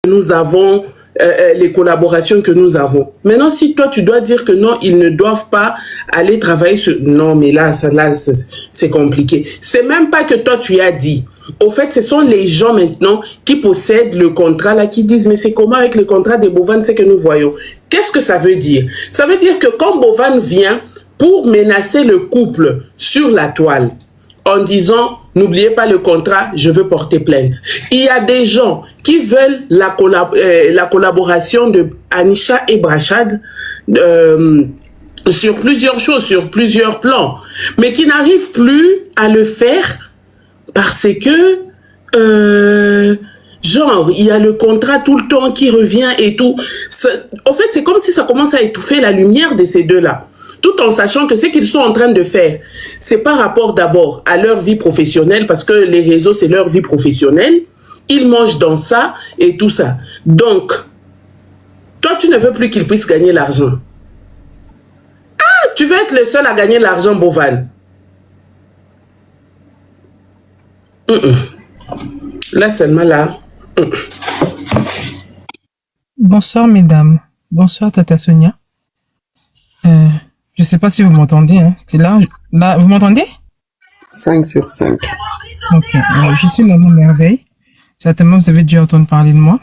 nous avons, les collaborations que nous avons. Maintenant, si toi, tu dois dire que non, ils ne doivent pas aller travailler sur... Non, mais là, c'est compliqué. C'est même pas que toi, tu as dit. Au fait, ce sont les gens maintenant qui possèdent le contrat, là, qui disent, mais c'est comment avec le contrat de Bovan, c'est que nous voyons. Qu'est-ce que ça veut dire? Ça veut dire que quand Bovan vient pour menacer le couple sur la toile, en disant, n'oubliez pas le contrat, je veux porter plainte. Il y a des gens qui veulent la collaboration de Anisha et Brachad sur plusieurs choses, sur plusieurs plans, mais qui n'arrivent plus à le faire parce que, genre, il y a le contrat tout le temps qui revient et tout. En fait, c'est comme si ça commence à étouffer la lumière de ces deux-là. Tout en sachant que ce qu'ils sont en train de faire, c'est par rapport d'abord à leur vie professionnelle, parce que les réseaux, c'est leur vie professionnelle. Ils mangent dans ça et tout ça. Donc, toi, tu ne veux plus qu'ils puissent gagner l'argent. Ah, tu veux être le seul à gagner l'argent, Bovan. Là, seulement là. Bonsoir, mesdames. Bonsoir, Tata Sonia. Je sais pas si vous m'entendez. Hein. Là, vous m'entendez? 5 sur 5. Ok. Je suis Maman Merveille. Certainement, vous avez dû entendre parler de moi.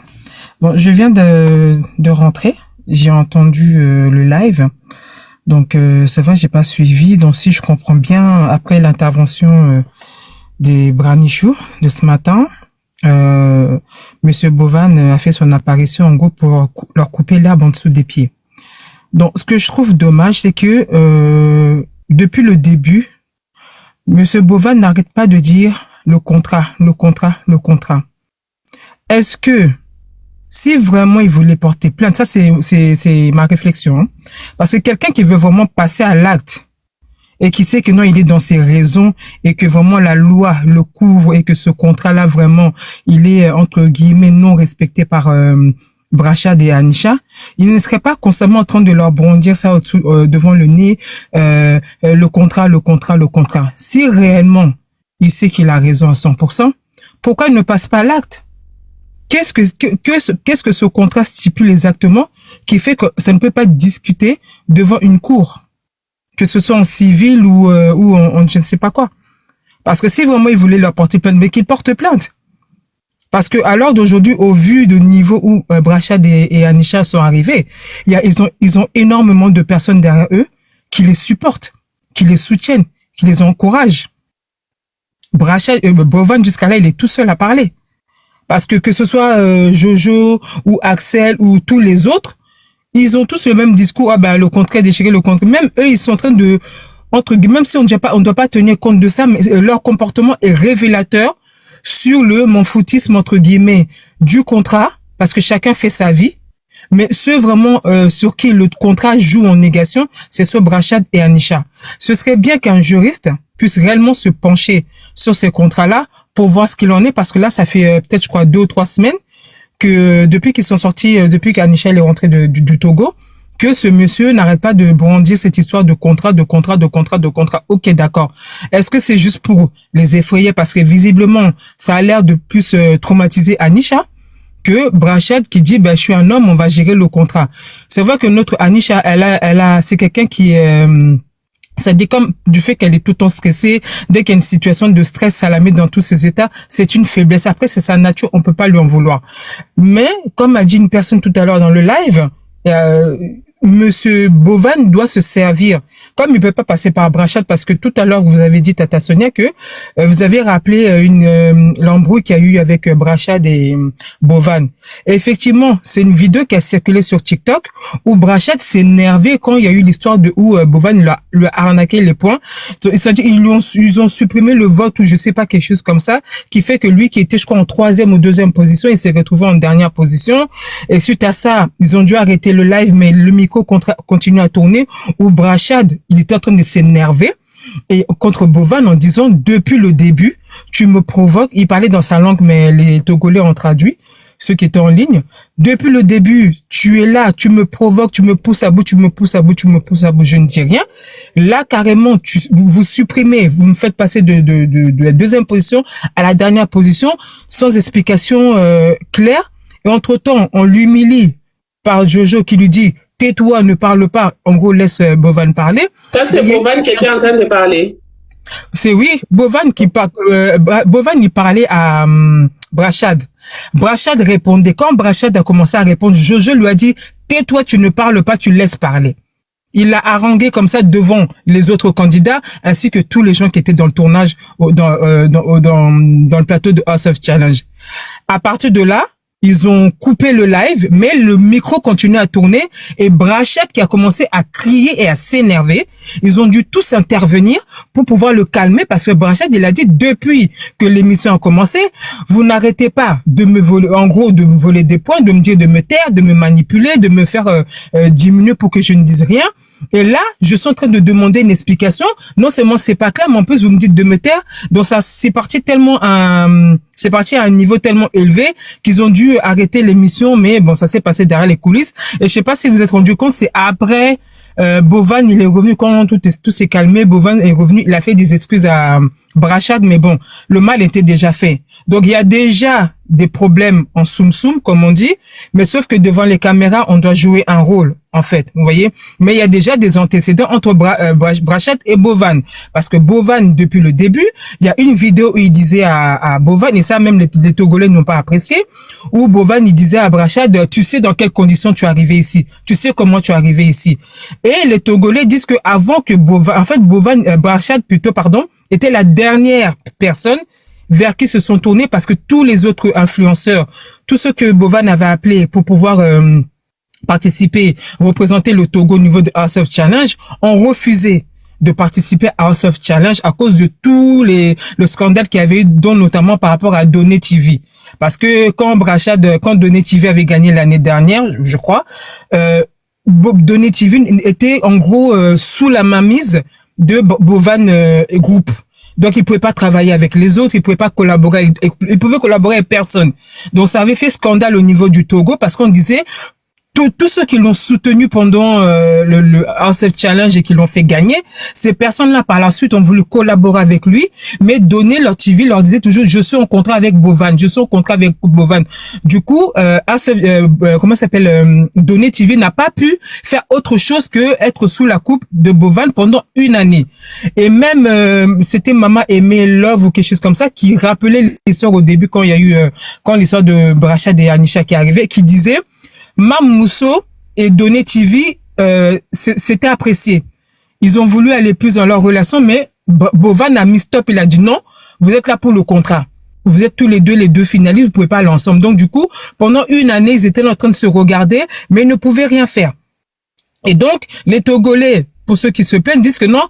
Bon, je viens de rentrer. J'ai entendu le live. Donc, c'est vrai, j'ai pas suivi. Donc, si je comprends bien, après l'intervention des Branichou de ce matin, Monsieur Bovan a fait son apparition en gros pour leur couper l'herbe en dessous des pieds. Donc, ce que je trouve dommage, c'est que depuis le début, Monsieur Bovan n'arrête pas de dire le contrat, le contrat, le contrat. Est-ce que si vraiment il voulait porter plainte, ça c'est ma réflexion, hein, parce que quelqu'un qui veut vraiment passer à l'acte et qui sait que non, il est dans ses raisons et que vraiment la loi le couvre et que ce contrat-là vraiment, il est entre guillemets non respecté par Brachad et Anisha, il ne serait pas constamment en train de leur bondir ça devant le nez, le contrat, le contrat, le contrat. Si réellement il sait qu'il a raison à 100%, pourquoi il ne passe pas à l'acte? Qu'est-ce que ce contrat stipule exactement qui fait que ça ne peut pas être discuté devant une cour, que ce soit en civil ou en je ne sais pas quoi? Parce que si vraiment il voulait leur porter plainte, mais qu'il porte plainte. Parce que à l'heure d'aujourd'hui, au vu du niveau où Brachad et Anisha sont arrivés, ils ont énormément de personnes derrière eux qui les supportent, qui les soutiennent, qui les encouragent. Brachad, Bovan jusqu'à là, il est tout seul à parler. Parce que ce soit Jojo ou Axel ou tous les autres, ils ont tous le même discours. Ah ben le contrat déchiré, le contrat. Même eux, ils sont en train de, entre guillemets, même si on ne doit pas tenir compte de ça, mais leur comportement est révélateur sur le m'en-foutisme entre guillemets du contrat, parce que chacun fait sa vie. Mais ceux vraiment sur qui le contrat joue en négation, c'est ceux Brachad et Anisha. Ce serait bien qu'un juriste puisse réellement se pencher sur ces contrats-là pour voir ce qu'il en est, parce que là, ça fait peut-être, je crois, 2 ou 3 semaines que depuis qu'ils sont sortis, depuis qu'Anisha est rentrée du Togo, que ce monsieur n'arrête pas de brandir cette histoire de contrat, de contrat, de contrat, de contrat. Ok, d'accord. Est-ce que c'est juste pour les effrayer parce que visiblement, ça a l'air de plus traumatiser Anisha que Brachad qui dit, ben, je suis un homme, on va gérer le contrat. C'est vrai que notre Anisha, c'est quelqu'un qui ça dit comme du fait qu'elle est tout le temps stressée, dès qu'il y a une situation de stress, ça la met dans tous ses états, c'est une faiblesse. Après, c'est sa nature, on peut pas lui en vouloir. Mais, comme a dit une personne tout à l'heure dans le live, Monsieur Bovan doit se servir. Comme il peut pas passer par Brachad, parce que tout à l'heure, vous avez dit, Tata Sonia, que vous avez rappelé l'embrouille qu'il y a eu avec Brachad et Bovan. Et effectivement, c'est une vidéo qui a circulé sur TikTok où Brachad s'est énervé quand il y a eu l'histoire de où Bovan lui a arnaqué les points. C'est-à-dire, ils ont supprimé le vote ou je sais pas, quelque chose comme ça, qui fait que lui qui était, je crois, en 3e ou 2e position, il s'est retrouvé en dernière position. Et suite à ça, ils ont dû arrêter le live, mais le micro continue à tourner, où Brachad, il était en train de s'énerver et contre Bovan en disant, depuis le début, tu me provoques. Il parlait dans sa langue, mais les Togolais ont traduit, ceux qui étaient en ligne. Depuis le début, tu es là, tu me provoques, tu me pousses à bout, tu me pousses à bout, tu me pousses à bout, je ne dis rien. Là, carrément, vous supprimez, vous me faites passer de la 2e position à la dernière position sans explication claire. Et entre-temps, on l'humilie par Jojo qui lui dit « Tais-toi, ne parle pas ». En gros, laisse Bovan parler. Ça, c'est Bovan qui était en train de parler. C'est oui, Bovan il parlait à Brashad. Brashad répondait. Quand Brashad a commencé à répondre, Jojo lui a dit « Tais-toi, tu ne parles pas, tu laisses parler ». Il l'a harangué comme ça devant les autres candidats ainsi que tous les gens qui étaient dans le tournage dans le plateau de House of Challenge. À partir de là, ils ont coupé le live, mais le micro continuait à tourner et Brashad qui a commencé à crier et à s'énerver, ils ont dû tous intervenir pour pouvoir le calmer parce que Brashad, il a dit depuis que l'émission a commencé, vous n'arrêtez pas de me voler, en gros, de me voler des points, de me dire de me taire, de me manipuler, de me faire diminuer pour que je ne dise rien. Et là, je suis en train de demander une explication. Non seulement c'est pas clair, mais en plus vous me dites de me taire. Donc ça, c'est parti à un niveau tellement élevé qu'ils ont dû arrêter l'émission. Mais bon, ça s'est passé derrière les coulisses. Et je sais pas si vous vous êtes rendu compte, c'est après Bovan, il est revenu quand tout s'est calmé. Bovan est revenu, il a fait des excuses à Brashad, mais bon, le mal était déjà fait. Donc il y a déjà des problèmes en soum-soum, comme on dit, mais sauf que devant les caméras, on doit jouer un rôle, en fait, vous voyez. Mais il y a déjà des antécédents entre Brashad et Bovan, parce que Bovan, depuis le début, il y a une vidéo où il disait à Bovan, et ça même les Togolais n'ont pas apprécié, où Bovan, il disait à Brashad, tu sais dans quelles conditions tu es arrivé ici, tu sais comment tu es arrivé ici. Et les Togolais disent que avant que Brashad était la dernière personne vers qui se sont tournés parce que tous les autres influenceurs, tous ceux que Bovan avait appelés pour pouvoir participer, représenter le Togo au niveau de House of Challenge, ont refusé de participer à House of Challenge à cause de le scandale qu'il y avait eu, dont notamment par rapport à Donné TV. Parce que quand Donné TV avait gagné l'année dernière, je crois, Donné TV était en gros sous la mainmise de Bovan Group. Donc, il pouvait pas travailler avec les autres, il pouvait pas collaborer, il pouvait collaborer avec personne. Donc, ça avait fait scandale au niveau du Togo parce qu'on disait tous ceux qui l'ont soutenu pendant le House of Challenge et qui l'ont fait gagner, ces personnes-là par la suite ont voulu collaborer avec lui, mais donner leur TV leur disait toujours je suis en contrat avec Bovan, je suis en contrat avec Bovan. Du coup, Donné TV n'a pas pu faire autre chose que être sous la coupe de Bovan pendant une année. Et même c'était Mama Aimé Love ou quelque chose comme ça qui rappelait l'histoire au début quand il y a eu quand l'histoire de Brashad et Anisha qui est arrivée, qui disait Mam Mousso et Donné TV, c'était apprécié. Ils ont voulu aller plus dans leur relation, mais Bovan a mis stop. Il a dit non, vous êtes là pour le contrat. Vous êtes tous les deux finalistes, vous pouvez pas aller ensemble. Donc du coup, pendant une année, ils étaient en train de se regarder, mais ils ne pouvaient rien faire. Et donc, les Togolais, pour ceux qui se plaignent, disent que non,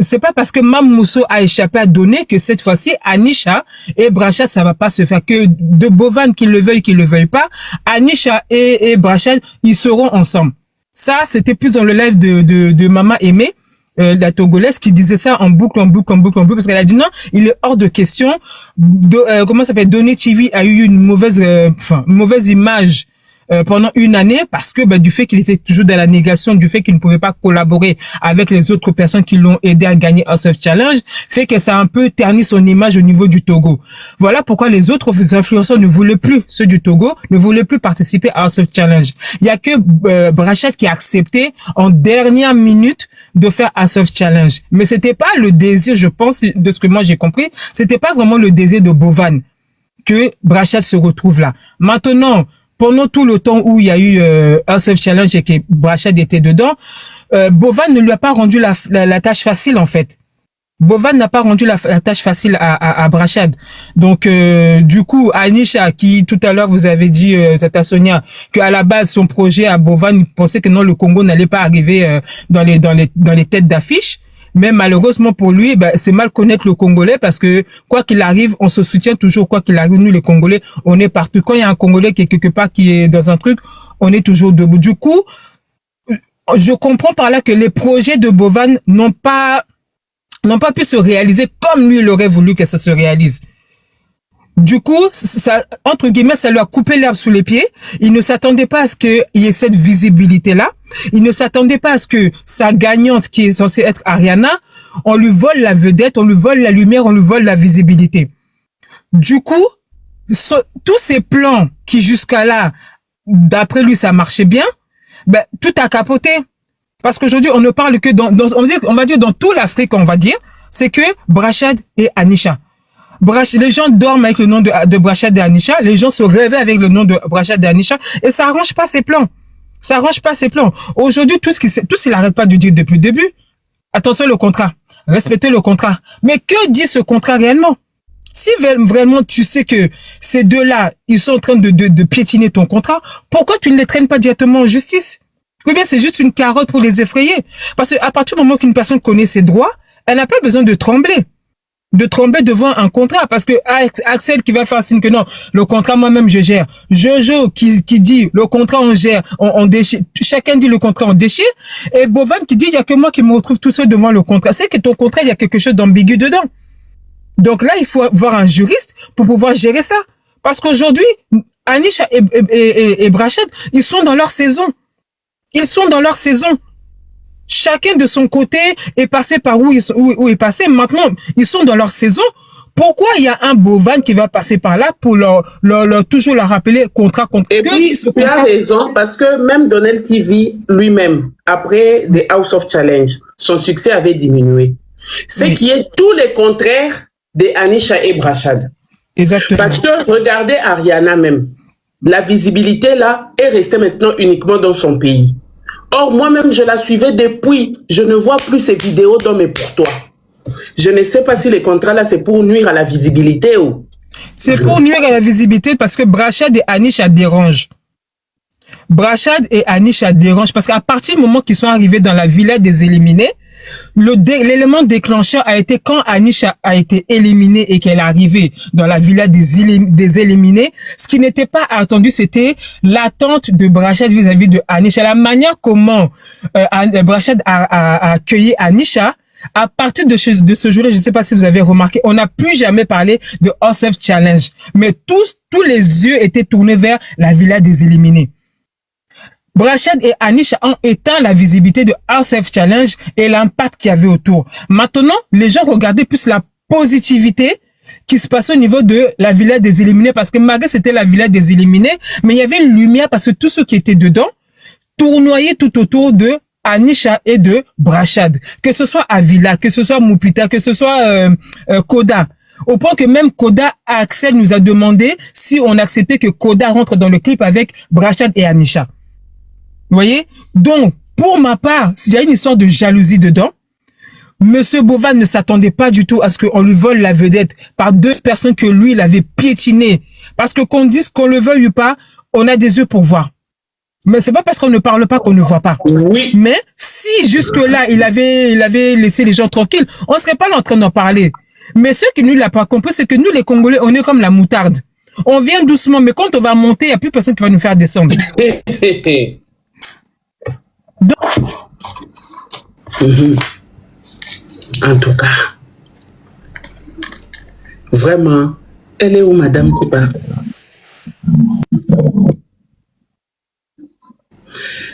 c'est pas parce que Mam Mousso a échappé à Donné que cette fois-ci, Anisha et Brashad, ça va pas se faire. Que de Bovan, qu'ils le veuillent pas, Anisha et Brashad, ils seront ensemble. Ça, c'était plus dans le live de Mama Aimé, la Togolaise, qui disait ça en boucle, parce qu'elle a dit non, il est hors de question. Donné TV a eu une mauvaise image pendant une année parce que du fait qu'il était toujours dans la négation, du fait qu'il ne pouvait pas collaborer avec les autres personnes qui l'ont aidé à gagner House of Challenge, fait que ça a un peu terni son image au niveau du Togo. Voilà pourquoi les autres influenceurs ne voulaient plus, ceux du Togo, ne voulaient plus participer à House of Challenge. Il y a que Brashad qui a accepté en dernière minute de faire House of Challenge. Mais c'était pas le désir, je pense, de ce que moi j'ai compris, c'était pas vraiment le désir de Bovan que Brashad se retrouve là. Maintenant, pendant tout le temps où il y a eu House of Challenge et que Brashad était dedans, Bovan ne lui a pas rendu la tâche facile en fait. Bovan n'a pas rendu la tâche facile à Brashad. Donc du coup, Anisha, qui tout à l'heure vous avez dit, Tata Sonia, qu'à la base son projet à Bovan pensait que non, le Congo n'allait pas arriver dans les têtes d'affiche. Mais malheureusement pour lui, c'est mal connaître le Congolais parce que quoi qu'il arrive, on se soutient toujours. Quoi qu'il arrive, nous les Congolais, on est partout. Quand il y a un Congolais qui est quelque part, qui est dans un truc, on est toujours debout. Du coup, je comprends par là que les projets de Bovan n'ont pas pu se réaliser comme lui il aurait voulu que ça se réalise. Du coup, ça, entre guillemets, ça lui a coupé l'herbe sous les pieds. Il ne s'attendait pas à ce qu'il y ait cette visibilité-là. Il ne s'attendait pas à ce que sa gagnante, qui est censée être Ariana, on lui vole la vedette, on lui vole la lumière, on lui vole la visibilité. Du coup, tous ces plans qui jusqu'à là, d'après lui, ça marchait bien, ben, tout a capoté. Parce qu'aujourd'hui, on ne parle que on va dire dans toute l'Afrique, on va dire, c'est que Brachad et Anisha. Les gens dorment avec le nom de Brachad et Anisha, les gens se réveillent avec le nom de Brachad et Anisha, et ça arrange pas ses plans. Ça arrange pas ses plans. Aujourd'hui, tout ce qu'il arrête pas de dire depuis le début, attention le contrat, respectez le contrat. Mais que dit ce contrat réellement? Si vraiment tu sais que ces deux-là, ils sont en train de piétiner ton contrat, pourquoi tu ne les traînes pas directement en justice? Ou bien c'est juste une carotte pour les effrayer? Parce qu'à partir du moment qu'une personne connaît ses droits, elle n'a pas besoin de trembler devant un contrat, parce que Axel qui va faire signe que non, le contrat moi-même je gère, Jojo qui dit le contrat on gère, on déchire, chacun dit le contrat on déchire, et Bovan qui dit il y a que moi qui me retrouve tout seul devant le contrat. C'est que ton contrat il y a quelque chose d'ambigu dedans. Donc là il faut voir un juriste pour pouvoir gérer ça, parce qu'aujourd'hui Anisha et Brachad, ils sont dans leur saison. Chacun de son côté est passé par où est passé. Maintenant, ils sont dans leur saison. Pourquoi il y a un Bovan qui va passer par là pour toujours leur rappeler contrat? Et puis, tu as raison, parce que même Donald TV lui-même, après The House of Challenge, son succès avait diminué. C'est qui est tout le contraire de Anisha et Brachad. Exactement. Parce que regardez Ariana même. La visibilité là est restée maintenant uniquement dans son pays. Or, moi-même, je la suivais depuis. Je ne vois plus ces vidéos d'hommes et pour toi. Je ne sais pas si les contrats là, c'est pour nuire à la visibilité ou... C'est pour nuire à la visibilité parce que Brachad et Anisha dérangent. Brachad et Anisha dérangent parce qu'à partir du moment qu'ils sont arrivés dans la villa des éliminés, l'élément déclencheur a été quand Anisha a été éliminée et qu'elle est arrivée dans la villa des éliminés. Ce qui n'était pas attendu, c'était l'attente de Brachad vis-à-vis de Anisha. La manière comment Brachad a accueilli Anisha, à partir de ce jour-là, je ne sais pas si vous avez remarqué, on n'a plus jamais parlé de House of Challenge. Mais tous les yeux étaient tournés vers la villa des éliminés. Brachad et Anisha ont éteint la visibilité de House of Challenge et l'impact qu'il y avait autour. Maintenant, les gens regardaient plus la positivité qui se passait au niveau de la villa des éliminés, parce que malgré c'était la villa des éliminés, mais il y avait une lumière parce que tous ceux qui étaient dedans tournoyaient tout autour de Anisha et de Brachad. Que ce soit Avila, que ce soit Moupita, que ce soit Koda. Au point que même Koda, Axel nous a demandé si on acceptait que Koda rentre dans le clip avec Brachad et Anisha. Vous voyez? Donc, pour ma part, s'il y a une histoire de jalousie dedans, Monsieur Bovan ne s'attendait pas du tout à ce qu'on lui vole la vedette par deux personnes que lui, il avait piétinées. Parce que qu'on dise qu'on le veuille ou pas, on a des yeux pour voir. Mais c'est pas parce qu'on ne parle pas qu'on ne voit pas. Oui. Mais si jusque-là, il avait laissé les gens tranquilles, on serait pas là en train d'en parler. Mais ce qui nous l'a pas compris, c'est que nous, les Congolais, on est comme la moutarde. On vient doucement, mais quand on va monter, il n'y a plus personne qui va nous faire descendre. Donc, en tout cas, vraiment, elle est où, Madame Pipa?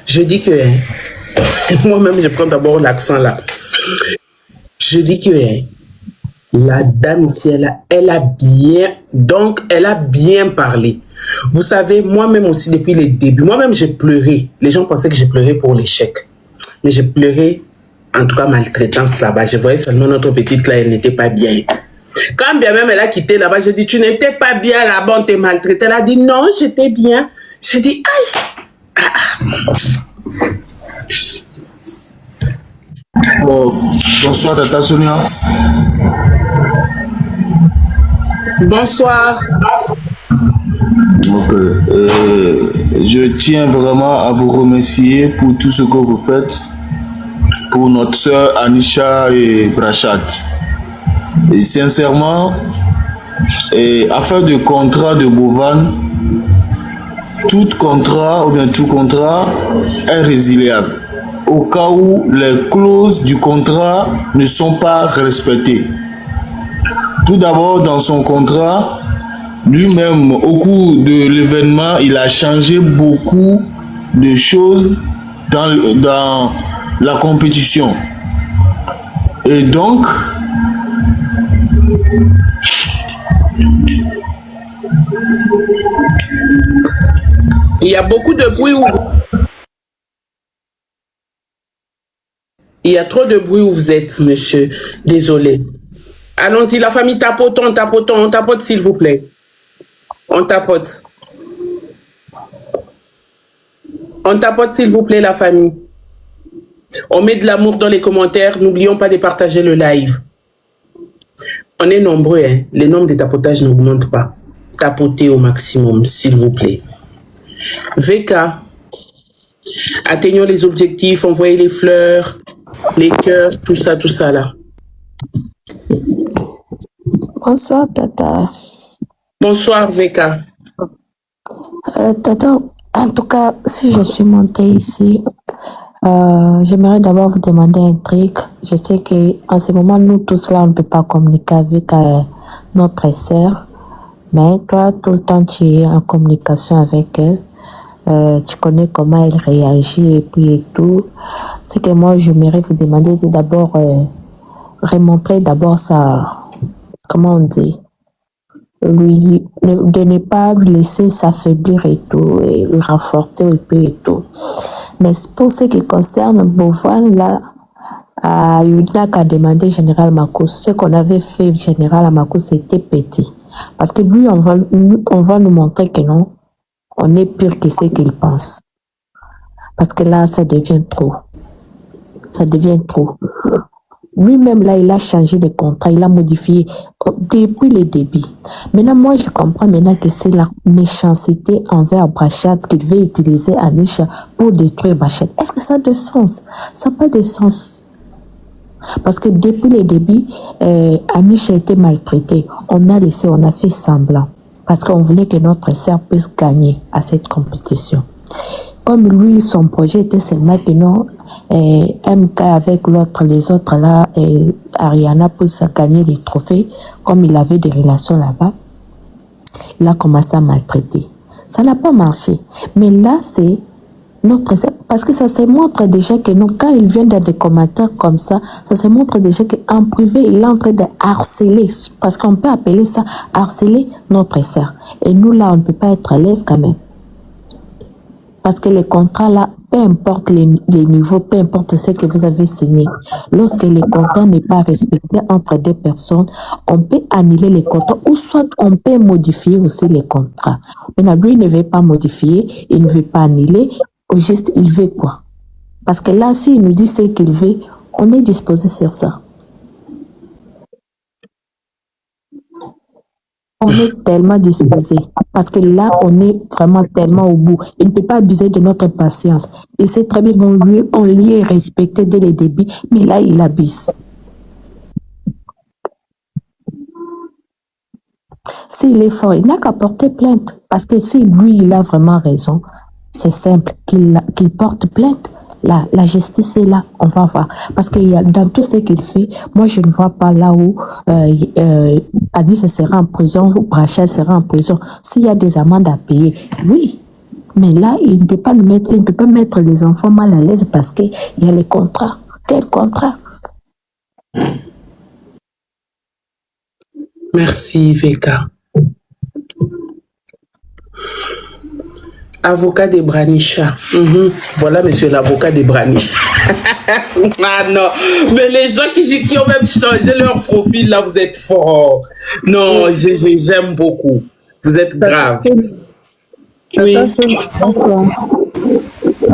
Je dis que, moi-même, je prends d'abord l'accent là. Je dis que la dame ici, elle a bien parlé. Vous savez, moi-même aussi, depuis les débuts, moi-même, j'ai pleuré. Les gens pensaient que j'ai pleuré pour l'échec. Mais j'ai pleuré, en tout cas, maltraitance là-bas. Je voyais seulement notre petite là, elle n'était pas bien. Quand bien même elle a quitté là-bas, j'ai dit, tu n'étais pas bien là-bas, on t'a maltraité. Elle a dit, non, j'étais bien. J'ai dit, aïe. Bonsoir, Tata Sonia. Bonsoir. Donc, je tiens vraiment à vous remercier pour tout ce que vous faites pour notre sœur Anisha et Brachad. Et sincèrement, affaire de contrat de Bovan, tout contrat ou bien tout contrat est résiliable au cas où les clauses du contrat ne sont pas respectées. Tout d'abord, dans son contrat, lui-même, au cours de l'événement, il a changé beaucoup de choses dans la compétition. Et donc, Il y a beaucoup de bruit où il y a trop de bruit où vous êtes, monsieur. Désolé. Allons-y, la famille, tapotons, on tapote, s'il vous plaît. On tapote. On tapote, s'il vous plaît, la famille. On met de l'amour dans les commentaires. N'oublions pas de partager le live. On est nombreux, hein. Les nombres de tapotages n'augmentent pas. Tapotez au maximum, s'il vous plaît. VK. Atteignons les objectifs, envoyez les fleurs, les cœurs, tout ça là. Bonsoir, Tata. Bonsoir, VK. Tata, en tout cas, si je suis montée ici, j'aimerais d'abord vous demander un truc. Je sais qu'en ce moment, nous tous là, on ne peut pas communiquer avec notre sœur. Mais toi, tout le temps, tu es en communication avec elle. Tu connais comment elle réagit et tout. C'est que moi, j'aimerais vous demander de d'abord remontrer d'abord sa... Comment on dit, de ne pas lui laisser s'affaiblir et tout, et lui renforcer un peu et tout. Mais pour ce qui concerne Bovan, là, il n'a qu'à demander Général Makous. Ce qu'on avait fait, Général Makous, c'était petit. Parce que lui, on va nous montrer que non, on est pire que ce qu'il pense. Parce que là, ça devient trop. Ça devient trop. Lui-même, là, il a changé de contrat, il a modifié depuis le début. Maintenant, moi, je comprends maintenant que c'est la méchanceté envers Brachat qu'il veut utiliser Anisha pour détruire Brachat. Est-ce que ça a de sens? Ça n'a pas de sens. Parce que depuis le début, Anisha a été maltraitée. On a fait semblant. Parce qu'on voulait que notre sœur puisse gagner à cette compétition. Comme lui, son projet était seulement que non, MK avec l'autre, les autres là, et Ariana puisse gagner les trophées, comme il avait des relations là-bas, il a commencé à maltraiter. Ça n'a pas marché. Mais là, c'est notre... Parce que ça se montre déjà que non, quand il vient dans des commentaires comme ça se montre déjà qu'en privé, il est en train de harceler, parce qu'on peut appeler ça harceler notre sœur. Et nous, là, on ne peut pas être à l'aise quand même. Parce que les contrats là, peu importe les niveaux, peu importe ce que vous avez signé, lorsque les contrats n'est pas respecté entre deux personnes, on peut annuler les contrats ou soit on peut modifier aussi les contrats. Maintenant, lui, il ne veut pas modifier, il ne veut pas annuler, au juste, il veut quoi? Parce que là, s'il nous dit ce qu'il veut, on est disposé sur ça. On est tellement disposé. Parce que là, on est vraiment tellement au bout. Il ne peut pas abuser de notre patience. Il sait très bien qu'on lui est respecté dès le début, mais là, il abuse. S'il est fort, il n'a qu'à porter plainte. Parce que si lui, il a vraiment raison, c'est simple, qu'il porte plainte. La justice est là, on va voir. Parce que dans tout ce qu'il fait, moi je ne vois pas là où Anis sera en prison ou Brachat sera en prison. S'il y a des amendes à payer, oui. Mais là, il ne peut pas mettre les enfants mal à l'aise parce qu'il y a les contrats. Quel contrat? Merci, VK. Avocat des Branisha. Voilà, monsieur l'avocat des Branisha. Ah non, mais les gens qui ont même changé leur profil, là, vous êtes forts. Non, j'aime beaucoup. Vous êtes grave. Oui.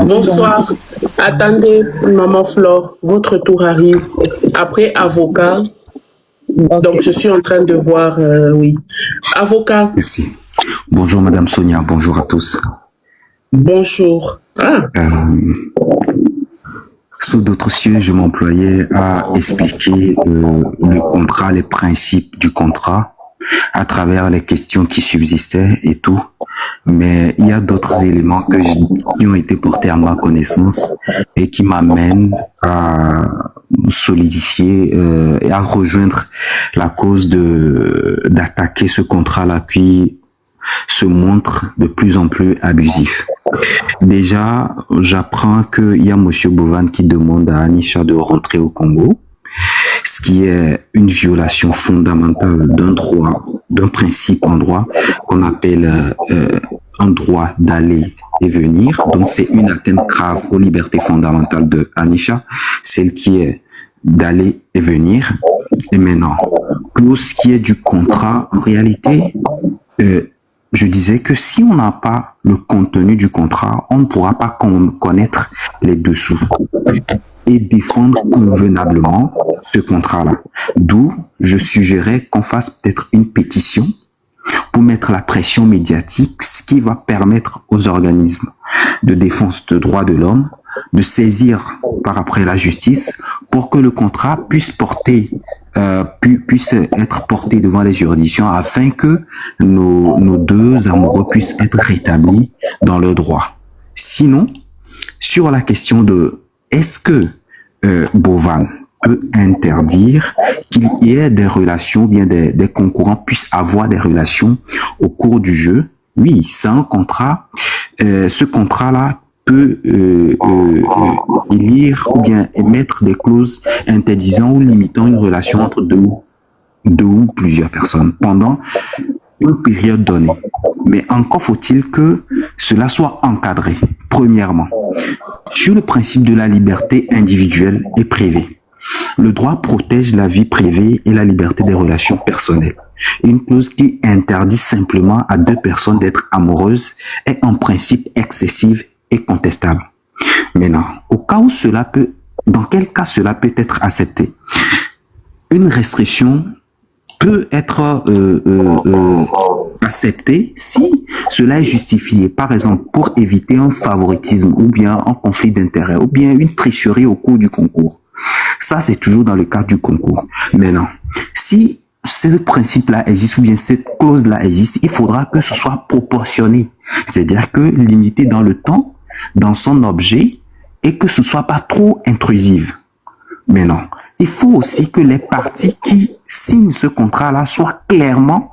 Bonsoir. Attendez, maman Flore, votre tour arrive. Après, avocat. Donc, je suis en train de voir, oui. Avocat. Merci. Bonjour, Madame Sonia. Bonjour à tous. Bonjour. Sous d'autres cieux, je m'employais à expliquer le contrat, les principes du contrat, à travers les questions qui subsistaient et tout. Mais il y a d'autres éléments qui ont été portés à ma connaissance et qui m'amènent à solidifier et à rejoindre la cause d'attaquer ce contrat-là qui se montre de plus en plus abusif. Déjà, j'apprends qu'il y a Monsieur Bovan qui demande à Anisha de rentrer au Congo, ce qui est une violation fondamentale d'un droit d'un principe en droit qu'on appelle un droit d'aller et venir. Donc, c'est une atteinte grave aux libertés fondamentales de Anisha, celle qui est d'aller et venir. Et maintenant, pour ce qui est du contrat, en réalité, je disais que si on n'a pas le contenu du contrat, on ne pourra pas connaître les dessous et défendre convenablement ce contrat-là. D'où je suggérais qu'on fasse peut-être une pétition pour mettre la pression médiatique, ce qui va permettre aux organismes de défense des droits de l'homme de saisir par après la justice pour que le contrat puisse être porté devant les juridictions afin que nos deux amoureux puissent être rétablis dans leurs droits. Sinon, sur la question de est-ce que Bovan peut interdire qu'il y ait des relations, bien des concurrents puissent avoir des relations au cours du jeu. Oui, c'est un contrat. Ce contrat-là peut élire ou bien émettre des clauses interdisant ou limitant une relation entre deux ou plusieurs personnes pendant une période donnée. Mais encore faut-il que cela soit encadré, premièrement, sur le principe de la liberté individuelle et privée. Le droit protège la vie privée et la liberté des relations personnelles. Une clause qui interdit simplement à deux personnes d'être amoureuses est en principe excessive et contestable. Maintenant, dans quel cas cela peut être accepté? Une restriction peut être acceptée si cela est justifié, par exemple pour éviter un favoritisme ou bien un conflit d'intérêts ou bien une tricherie au cours du concours. Ça, c'est toujours dans le cadre du concours. Maintenant, si ce principe-là existe ou bien cette clause-là existe, il faudra que ce soit proportionné. C'est-à-dire que limité dans le temps, dans son objet, et que ce soit pas trop intrusif. Maintenant, il faut aussi que les parties qui signent ce contrat-là soient clairement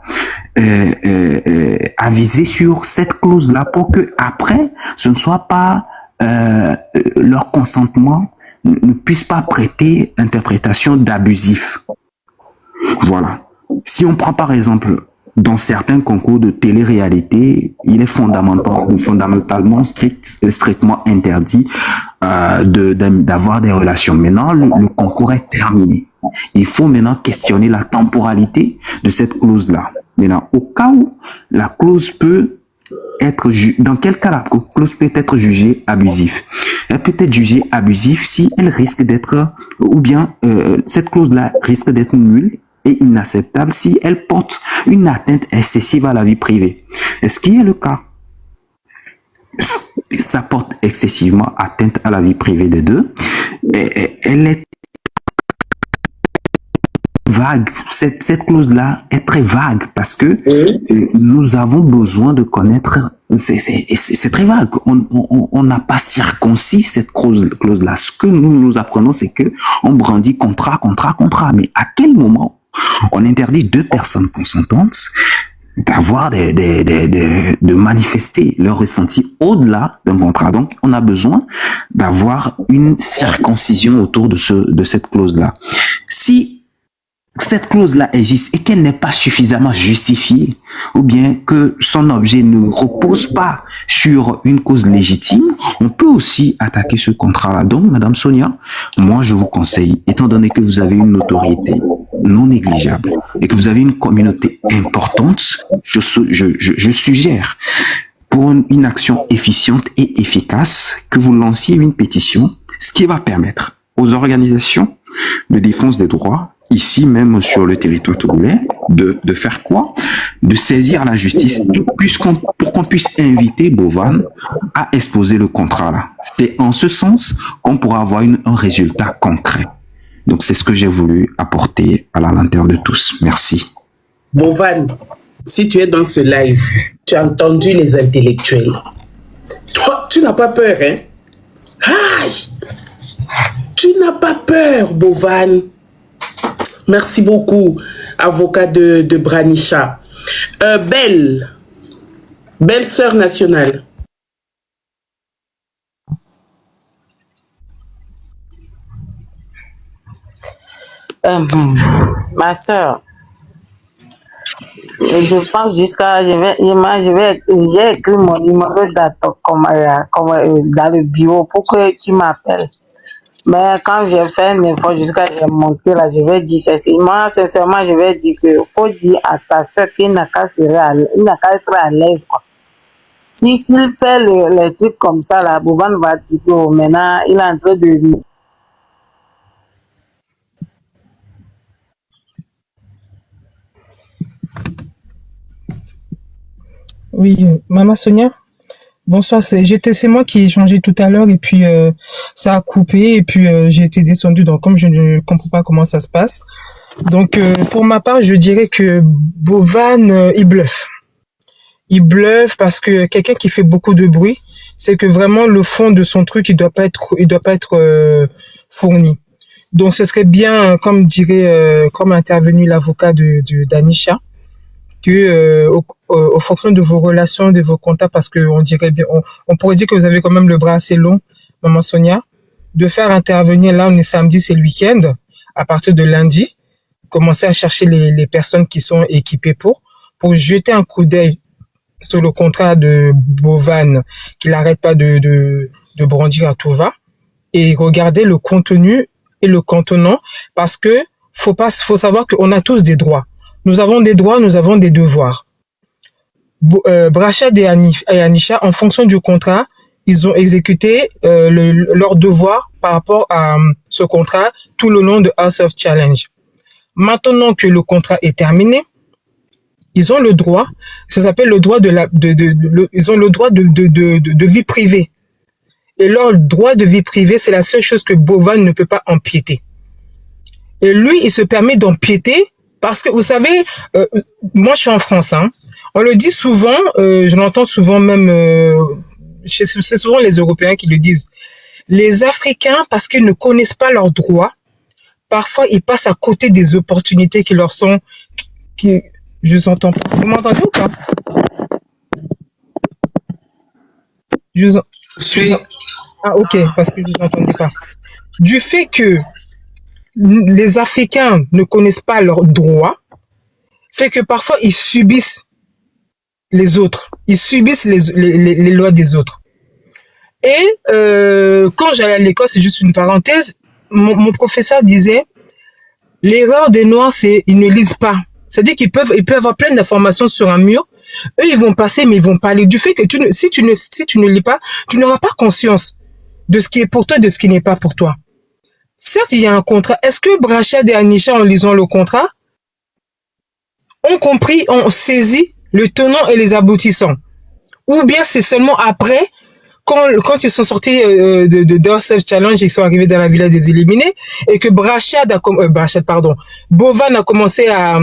avisées sur cette clause-là pour que après, ce ne soit pas leur consentement ne puisse pas prêter interprétation d'abusif. Voilà. Si on prend par exemple dans certains concours de télé-réalité, il est fondamentalement strictement interdit d'avoir des relations. Maintenant, le concours est terminé. Il faut maintenant questionner la temporalité de cette clause-là. Maintenant, au cas où la clause peut être dans quel cas la clause peut être jugée abusive? Elle peut être jugée abusive si elle risque d'être, ou bien cette clause-là risque d'être nulle et inacceptable si elle porte une atteinte excessive à la vie privée. Ce qui est le cas, ça porte excessivement atteinte à la vie privée des deux. Et elle est vague. Cette clause-là est très vague parce que nous avons besoin de connaître. C'est très vague. On n'a pas circoncis cette clause-là. Ce que nous apprenons, c'est que on brandit contrat. Mais à quel moment on interdit deux personnes consentantes d'avoir de manifester leur ressenti au-delà d'un contrat? Donc, on a besoin d'avoir une circoncision autour de cette clause-là. Si cette clause-là existe et qu'elle n'est pas suffisamment justifiée, ou bien que son objet ne repose pas sur une cause légitime, on peut aussi attaquer ce contrat-là. Donc, Madame Sonia, moi, je vous conseille, étant donné que vous avez une notoriété non négligeable et que vous avez une communauté importante, je suggère, pour une action efficiente et efficace, que vous lanciez une pétition, ce qui va permettre aux organisations de défense des droits, ici même sur le territoire togolais, de faire quoi? De saisir la justice et pour qu'on puisse inviter Bovan à exposer le contrat là. C'est en ce sens qu'on pourra avoir un résultat concret. Donc c'est ce que j'ai voulu apporter à la lanterne de tous. Merci. Bovan, si tu es dans ce live, tu as entendu les intellectuels. Toi, tu n'as pas peur, hein? Aïe! Tu n'as pas peur, Bovan. Merci beaucoup, avocat de Branisha. Belle sœur nationale. Ma sœur, Et je pense jusqu'à, j'ai écrit mon numéro dans le bureau pour que tu m'appelles. Mais quand j'ai fait un effort jusqu'à j'ai monté là, je vais dire, moi, sincèrement, je vais dire que faut dire à ta soeur qu'il n'a qu'à être à l'aise, quoi. S'il fait les trucs comme ça, là, Boban va dire que maintenant, il est en train de... Oui, Maman Sonia, bonsoir. C'est moi qui ai changé tout à l'heure et puis ça a coupé et puis j'ai été descendue. Donc comme je ne comprends pas comment ça se passe, donc pour ma part, je dirais que Bovan il bluffe. Il bluffe parce que quelqu'un qui fait beaucoup de bruit, c'est que vraiment le fond de son truc, il doit pas être fourni. Donc ce serait bien, comme comme intervenu l'avocat d'Anisha, que en fonction de vos relations, de vos contacts, parce que on pourrait dire que vous avez quand même le bras assez long, Maman Sonia, de faire intervenir, là on est samedi, c'est le week-end, à partir de lundi, commencer à chercher les personnes qui sont équipées pour jeter un coup d'œil sur le contrat de Bovan, qu'il n'arrête pas de brandir à tout va, et regarder le contenu et le contenant, parce que faut savoir qu'on a tous des droits. Nous avons des droits, nous avons des devoirs. Brachad et Anisha, en fonction du contrat, ils ont exécuté leur devoir par rapport à ce contrat tout le long de House of Challenge. Maintenant que le contrat est terminé, ils ont le droit, ça s'appelle le droit ils ont le droit de vie privée. Et leur droit de vie privée, c'est la seule chose que Bovan ne peut pas empiéter. Et lui, il se permet d'empiéter parce que, vous savez, moi, je suis en France, hein. On le dit souvent, je l'entends souvent même, c'est souvent les Européens qui le disent. Les Africains, parce qu'ils ne connaissent pas leurs droits, parfois, ils passent à côté des opportunités qui leur sont... Je vous entends pas. Vous m'entendez ou pas? Ah, ok, parce que je vous entendais pas. Du fait que les Africains ne connaissent pas leurs droits, fait que parfois ils subissent les autres. Ils subissent les lois des autres. Et quand j'allais à l'école, c'est juste une parenthèse, mon professeur disait, l'erreur des Noirs, c'est ils ne lisent pas. C'est-à-dire qu'ils peuvent avoir plein d'informations sur un mur. Eux, ils vont passer, mais ils vont parler. Du fait que si tu ne lis pas, tu n'auras pas conscience de ce qui est pour toi et de ce qui n'est pas pour toi. Certes, il y a un contrat. Est-ce que Brachad et Anisha, en lisant le contrat, ont saisi le tenant et les aboutissants? Ou bien c'est seulement après, quand ils sont sortis de House of Challenge, ils sont arrivés dans la villa des éliminés, et que Bovan a commencé à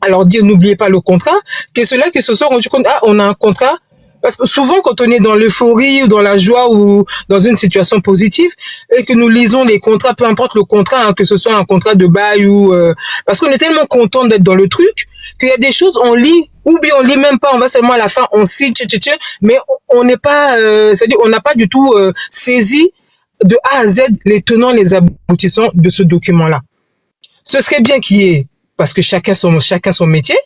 leur dire n'oubliez pas le contrat, que ceux-là qui se sont rendus compte, on a un contrat. Parce que souvent, quand on est dans l'euphorie ou dans la joie ou dans une situation positive et que nous lisons les contrats, peu importe le contrat, hein, que ce soit un contrat de bail ou... parce qu'on est tellement content d'être dans le truc qu'il y a des choses, on lit, ou bien on lit même pas, on va seulement à la fin, on signe, mais on n'est pas... c'est-à-dire, on n'a pas du tout saisi de A à Z les tenants, les aboutissants de ce document-là. Ce serait bien qu'il y ait, parce que chacun son métier,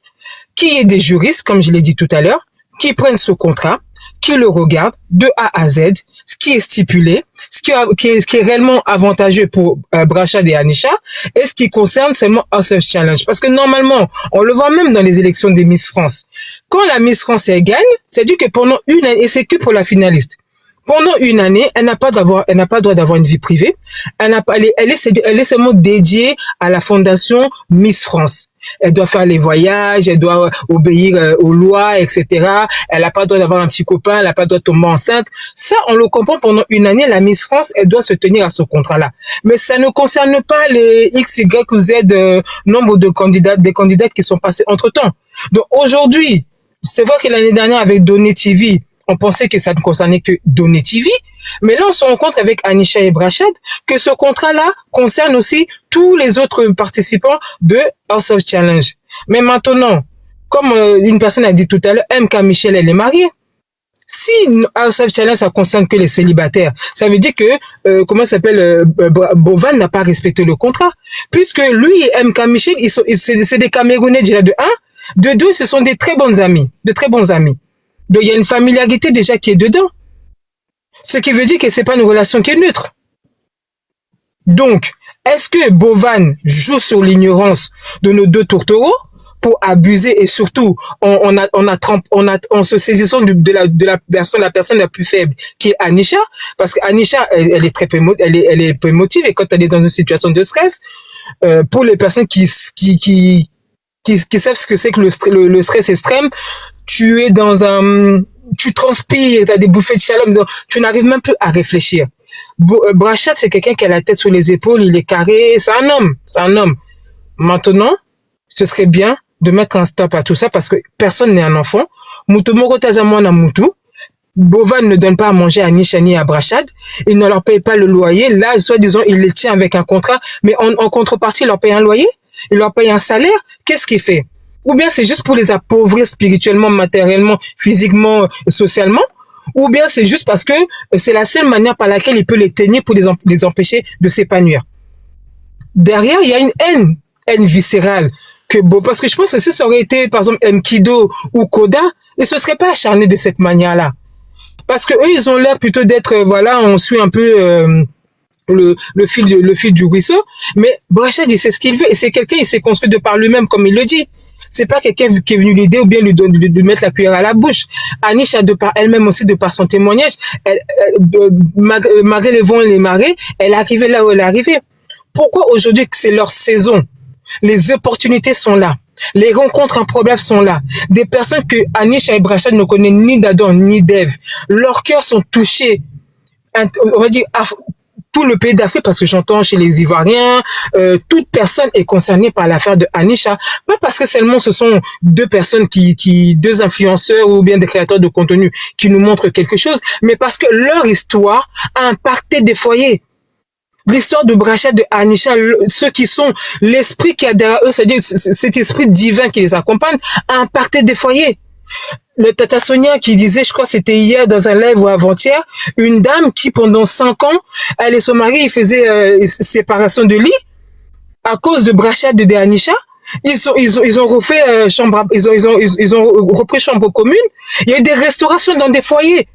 qu'il y ait des juristes, comme je l'ai dit tout à l'heure, qui prennent ce contrat, qui le regardent de A à Z, ce qui est stipulé, ce qui est réellement avantageux pour Brachad et Anisha, et ce qui concerne seulement House of Challenge. Parce que normalement, on le voit même dans les élections des Miss France. Quand la Miss France elle gagne, c'est dit que pendant une année, et c'est que pour la finaliste, pendant une année, elle n'a pas droit d'avoir une vie privée. Elle est seulement dédiée à la fondation Miss France. Elle doit faire les voyages, elle doit obéir aux lois, etc. Elle n'a pas le droit d'avoir un petit copain, elle n'a pas le droit de tomber enceinte. Ça, on le comprend pendant une année. La Miss France, elle doit se tenir à ce contrat-là. Mais ça ne concerne pas les X, Y ou Z nombre de candidates qui sont passées entre-temps. Donc aujourd'hui, c'est vrai que l'année dernière, avec Donné TV, on pensait que ça ne concernait que Donné TV, mais là on se rend compte avec Anisha et Brachad que ce contrat-là concerne aussi tous les autres participants de House of Challenge. Mais maintenant, comme une personne a dit tout à l'heure, MK Michel, elle est mariée. Si House of Challenge, ça concerne que les célibataires, ça veut dire que, Bovan n'a pas respecté le contrat. Puisque lui et MK Michel, c'est des Camerounais déjà de 1, De deux, ce sont des très bons amis, de très bons amis. Donc, il y a une familiarité déjà qui est dedans. Ce qui veut dire que c'est pas une relation qui est neutre. Donc, est-ce que Bovan joue sur l'ignorance de nos deux tourtereaux pour abuser et surtout en se saisissant de la personne la plus faible qui est Anisha, parce que Anisha elle est très elle est peu émotive et quand elle est dans une situation de stress, pour les personnes qui savent ce que c'est que le stress extrême, tu es dans tu transpires, tu as des bouffées de chaleur, tu n'arrives même plus à réfléchir. Brachat, c'est quelqu'un qui a la tête sur les épaules, il est carré, c'est un homme. Maintenant, ce serait bien de mettre un stop à tout ça parce que personne n'est un enfant. Mutomoro Tazamwana Mutu. Bovan ne donne pas à manger à Nisha ni à Brachad. Il ne leur paye pas le loyer. Là, soi-disant, il les tient avec un contrat, mais en contrepartie, il leur paye un loyer. Il leur paye un salaire. Qu'est-ce qu'il fait? Ou bien c'est juste pour les appauvrir spirituellement, matériellement, physiquement, socialement. Ou bien c'est juste parce que c'est la seule manière par laquelle il peut les tenir pour les empêcher de s'épanouir. Derrière, il y a une haine viscérale. Parce que je pense que si ça aurait été, par exemple, Mkido ou Koda, ils ne se seraient pas acharnés de cette manière-là. Parce que eux, ils ont l'air plutôt d'être, on suit un peu le fil du ruisseau. Mais Brachad, il sait ce qu'il veut. Et c'est quelqu'un, il s'est construit de par lui-même, comme il le dit. C'est pas quelqu'un qui est venu l'aider ou bien lui mettre la cuillère à la bouche. Anisha, de par elle-même aussi, de par son témoignage, malgré les vents et les marées, elle est arrivée là où elle est arrivée. Pourquoi aujourd'hui que c'est leur saison? Les opportunités sont là. Les rencontres improbables sont là. Des personnes que Anisha et Brachad ne connaissent ni d'Adam ni d'Ève. Leurs cœurs sont touchés. On va dire tout le pays d'Afrique, parce que j'entends chez les Ivoiriens, toute personne est concernée par l'affaire de Anisha. Pas parce que seulement ce sont deux personnes deux influenceurs ou bien des créateurs de contenu qui nous montrent quelque chose, mais parce que leur histoire a impacté des foyers. L'histoire de Brachad, de Anisha, ceux qui sont l'esprit qui a derrière eux, c'est-à-dire cet esprit divin qui les accompagne, a impacté des foyers. Le Tata Sonia qui disait, je crois que c'était hier dans un live ou avant-hier, une dame qui pendant 5 ans, elle et son mari, ils faisaient séparation de lit à cause de Brachad de Anisha. Ils ont refait ils ont repris chambre commune. Il y a eu des restaurations dans des foyers.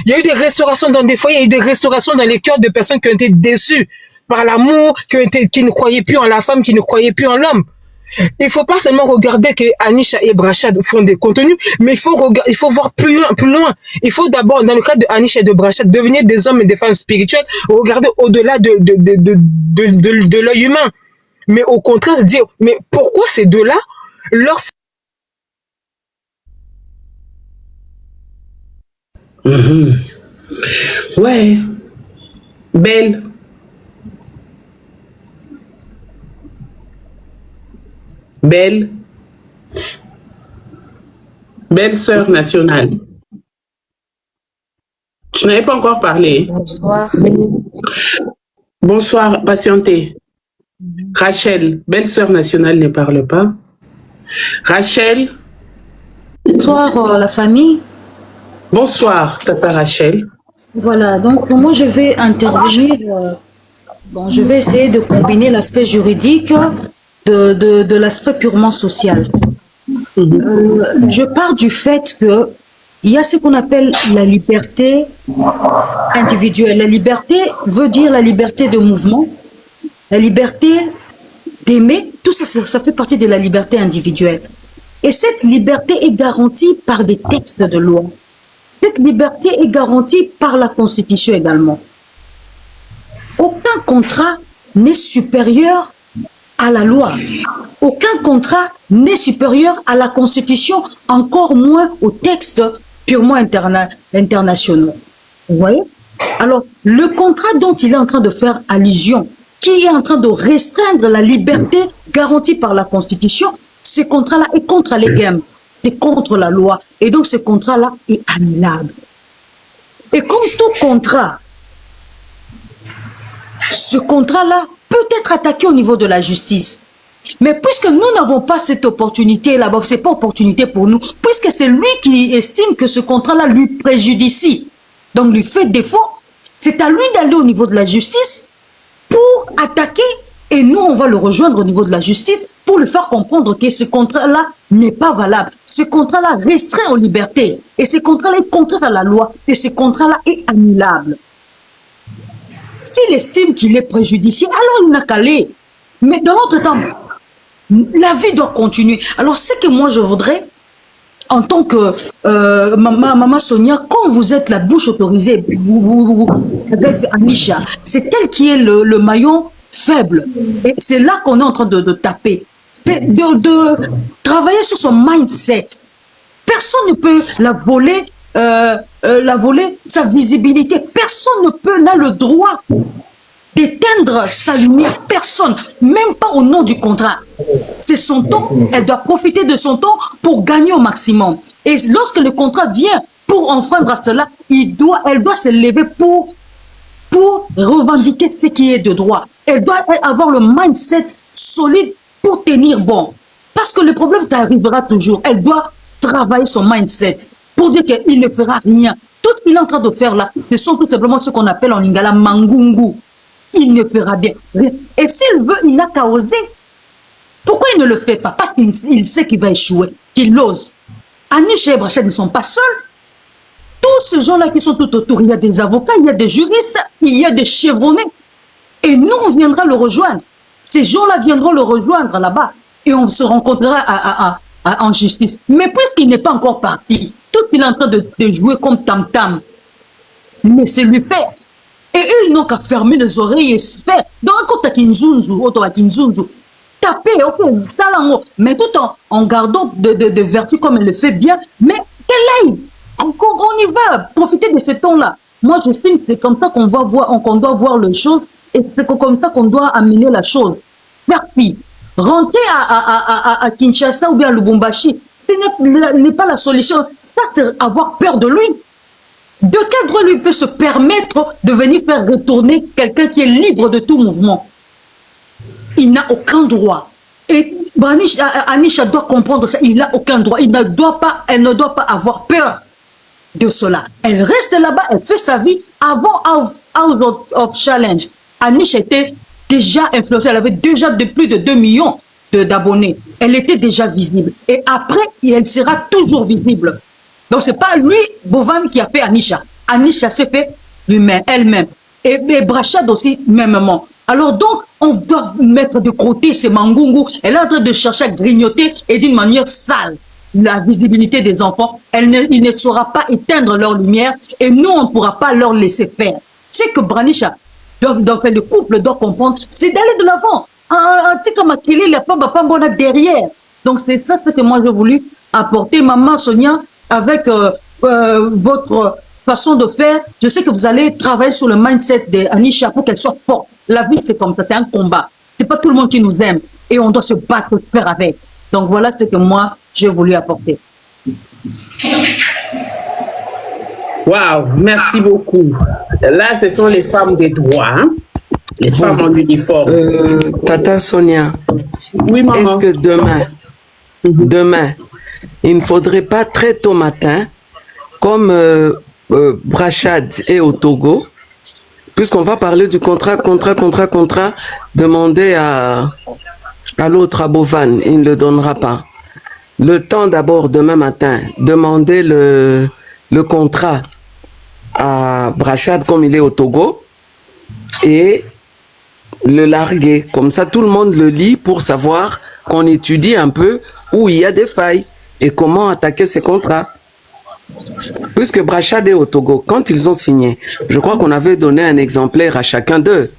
Il y a eu des restaurations dans des foyers, il y a eu des restaurations dans les cœurs de personnes qui ont été déçues par l'amour, qui ne croyaient plus en la femme, qui ne croyaient plus en l'homme. Il faut pas seulement regarder que Anisha et Brachad font des contenus, mais il faut voir plus loin. Il faut d'abord, dans le cas de Anisha et de Brachad, devenir des hommes et des femmes spirituels, regarder au-delà de l'œil humain. Mais au contraire, se dire, mais pourquoi ces deux-là, Ouais. Belle. Belle sœur nationale. Tu n'avais pas encore parlé. Bonsoir. Bonsoir, patientez. Rachel, belle sœur nationale ne parle pas. Rachel. Bonsoir la famille. Bonsoir, Tata Rachel. Voilà, donc moi je vais intervenir. Je vais essayer de combiner l'aspect juridique de l'aspect purement social. Je pars du fait que il y a ce qu'on appelle la liberté individuelle. La liberté veut dire la liberté de mouvement, la liberté d'aimer. Tout ça, ça fait partie de la liberté individuelle. Et cette liberté est garantie par des textes de loi. Cette liberté est garantie par la Constitution également. Aucun contrat n'est supérieur à la loi. Aucun contrat n'est supérieur à la Constitution, encore moins aux textes purement internationaux. Vous voyez? Alors, le contrat dont il est en train de faire allusion, qui est en train de restreindre la liberté garantie par la Constitution, ce contrat-là est contre les games. C'est contre la loi. Et donc, ce contrat-là est annulable. Et comme tout contrat, ce contrat-là peut être attaqué au niveau de la justice. Mais puisque nous n'avons pas cette opportunité là-bas, c'est pas opportunité pour nous, puisque c'est lui qui estime que ce contrat-là lui préjudicie, donc lui fait défaut, c'est à lui d'aller au niveau de la justice pour attaquer, et nous, on va le rejoindre au niveau de la justice pour lui faire comprendre que ce contrat-là n'est pas valable. Ce contrat-là restreint aux libertés. Et ce contrat-là est contraire à la loi. Et ce contrat-là est annulable. S'il estime qu'il est préjudicié, alors il n'a qu'à aller. Mais dans notre temps, la vie doit continuer. Alors, ce que moi je voudrais, en tant que maman Sonia, quand vous êtes la bouche autorisée, avec Anisha, c'est elle qui est le maillon faible. Et c'est là qu'on est en train de taper. De travailler sur son mindset. Personne ne peut la voler sa visibilité. Personne ne peut, n'a le droit d'éteindre sa lumière. Personne, même pas au nom du contrat. C'est son temps, elle doit profiter de son temps pour gagner au maximum. Et lorsque le contrat vient pour enfreindre à cela, elle doit se lever pour revendiquer ce qui est de droit. Elle doit avoir le mindset solide pour tenir bon. Parce que le problème, ça arrivera toujours. Elle doit travailler son mindset pour dire qu'il ne fera rien. Tout ce qu'il est en train de faire là, ce sont tout simplement ce qu'on appelle en lingala mangungu. Il ne fera bien rien. Et s'il veut, il n'a qu'à oser. Pourquoi il ne le fait pas? Parce qu'il sait qu'il va échouer, qu'il ose. Anisha et Brachad ne sont pas seuls. Tous ces gens-là qui sont tout autour, il y a des avocats, il y a des juristes, il y a des chevronnés. Et nous, on viendra le rejoindre. Ces gens-là viendront le rejoindre là-bas. Et on se rencontrera en justice. Mais puisqu'il n'est pas encore parti, tout il est en train de jouer comme tam-tam. Mais c'est lui faire. Et eux, ils n'ont qu'à fermer les oreilles et se faire. Dans un côté Kinzunzu, taper, ok, ça là, mais tout en gardant de vertu comme elle le fait bien. Mais qu'elle aille. On y va profiter de ce temps-là. Moi, je sais que c'est comme ça qu'on doit voir les choses et c'est comme ça qu'on doit amener la chose. Verpi, rentrer à Kinshasa ou bien à Lubumbashi, ce n'est pas la solution. Ça, c'est avoir peur de lui. De quel droit lui peut se permettre de venir faire retourner quelqu'un qui est libre de tout mouvement? Il n'a aucun droit. Et Anisha doit comprendre ça. Il n'a aucun droit. Elle ne doit pas avoir peur de cela. Elle reste là-bas, elle fait sa vie. Avant House of Challenge, Anisha était déjà influencée. Elle avait déjà plus de 2 millions d'abonnés. Elle était déjà visible. Et après, elle sera toujours visible. Donc, ce n'est pas lui, Bovan, qui a fait Anisha. Anisha s'est fait lui-même, elle-même. Et Brachad aussi, mêmement. Alors donc, on doit mettre de côté ces mangungu. Elle est en train de chercher à grignoter et d'une manière sale la visibilité des enfants. Il ne saura pas éteindre leur lumière et nous, on ne pourra pas leur laisser faire. Ce que Branisha doit faire, le couple doit comprendre, c'est d'aller de l'avant. Un petit comme Akili, la femme pas bonne derrière. Donc, c'est ça ce que moi j'ai voulu apporter. Maman Sonia, avec votre façon de faire, je sais que vous allez travailler sur le mindset d'Anisha pour qu'elle soit forte. La vie, c'est comme ça, c'est un combat. C'est pas tout le monde qui nous aime et on doit se battre pour faire avec. Donc voilà ce que moi, j'ai voulu apporter. Waouh, merci beaucoup. Là, ce sont les femmes des droits, hein? Les femmes en uniforme. Tata Sonia, oui, maman. Est-ce que demain, il ne faudrait pas très tôt matin, comme Brachad est au Togo, puisqu'on va parler du contrat, demander à l'autre, à Bovan, il ne le donnera pas. Le temps d'abord, demain matin, demander le contrat à Brachad comme il est au Togo et le larguer. Comme ça, tout le monde le lit pour savoir qu'on étudie un peu où il y a des failles et comment attaquer ces contrats. Puisque Brachad est au Togo, quand ils ont signé, je crois qu'on avait donné un exemplaire à chacun d'eux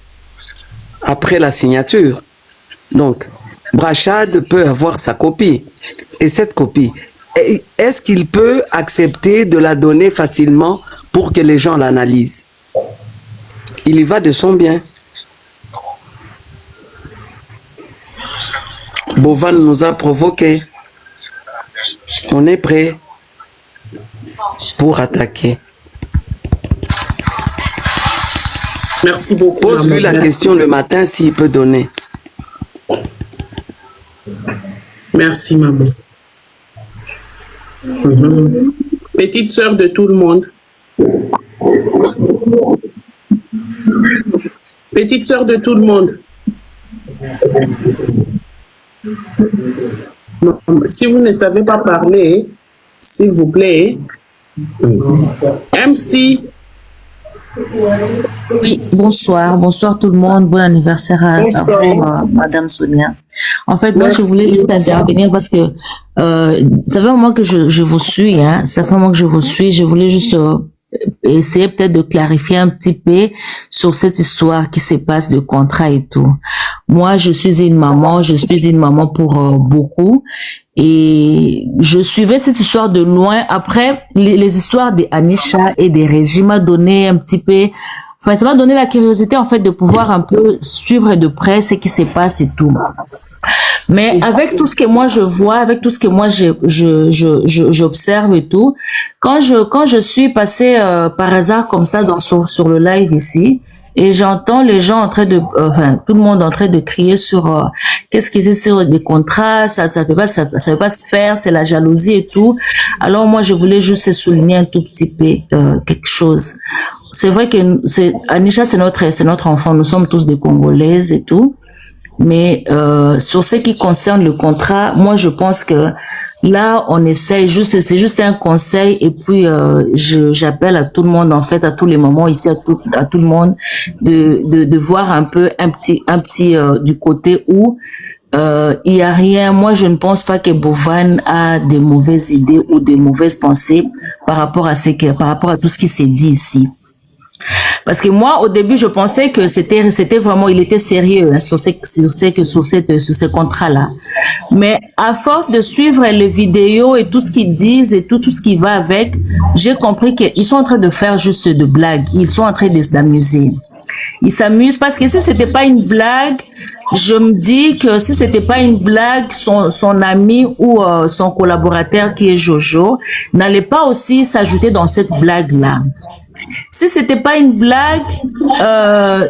après la signature. Donc, Brachad peut avoir sa copie. Et cette copie, est-ce qu'il peut accepter de la donner facilement pour que les gens l'analysent? Il y va de son bien. Bovan nous a provoqué. On est prêt pour attaquer. Merci beaucoup. Pose-lui la question le matin s'il peut donner. Merci, maman. Petite sœur de tout le monde. Petite sœur de tout le monde. Non, si vous ne savez pas parler, s'il vous plaît, MC. Oui, bonsoir tout le monde, bon anniversaire à vous, Madame Sonia. En fait, moi, je voulais juste intervenir parce que ça fait un moment que je vous suis, hein, ça fait un moment que je vous suis, je voulais juste essayer peut-être de clarifier un petit peu sur cette histoire qui se passe de contrat et tout. Moi, je suis une maman pour beaucoup et je suivais cette histoire de loin. Après, les histoires d'Anisha et des régimes m'a donné un petit peu, enfin, ça m'a donné la curiosité en fait de pouvoir un peu suivre de près ce qui se passe et tout. Mais avec tout ce que moi je vois, avec tout ce que moi j'observe et tout, quand je suis passée par hasard comme ça sur le live ici, et j'entends les gens en train de, enfin tout le monde en train de crier sur qu'est-ce qu'ils disent sur des contrats, ça peut pas se faire, c'est la jalousie et tout. Alors moi je voulais juste souligner un tout petit peu quelque chose. C'est vrai que Anisha c'est notre enfant, nous sommes tous des Congolaises et tout. Mais sur ce qui concerne le contrat, moi je pense que là on essaye c'est juste un conseil et puis j'appelle à tout le monde en fait, à tous les mamans ici, à tout le monde de voir un peu un petit du côté où il y a rien. Moi je ne pense pas que Bovan a des mauvaises idées ou des mauvaises pensées par rapport à tout ce qui s'est dit ici. Parce que moi, au début, je pensais que c'était vraiment, il était sérieux hein, sur ce contrat-là. Mais à force de suivre les vidéos et tout ce qu'ils disent et tout ce qui va avec, j'ai compris qu'ils sont en train de faire juste de blagues. Ils sont en train de s'amuser. Ils s'amusent parce que si c'était pas une blague, je me dis que si c'était pas une blague, son ami ou son collaborateur qui est Jojo n'allait pas aussi s'ajouter dans cette blague-là. Si c'était pas une blague,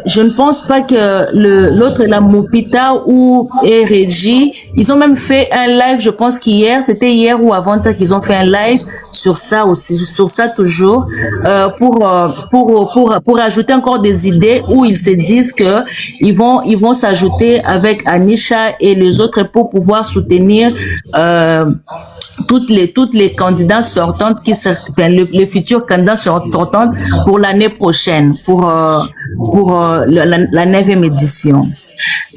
je ne pense pas que l'autre est la Mopita ou Régie. Ils ont même fait un live, je pense c'était hier ou avant-hier qu'ils ont fait un live sur ça aussi, sur ça toujours, pour ajouter encore des idées où ils se disent que ils vont s'ajouter avec Anisha et les autres pour pouvoir soutenir toutes les candidats sortantes les futurs candidats sortantes pour l'année prochaine, pour la 9e édition.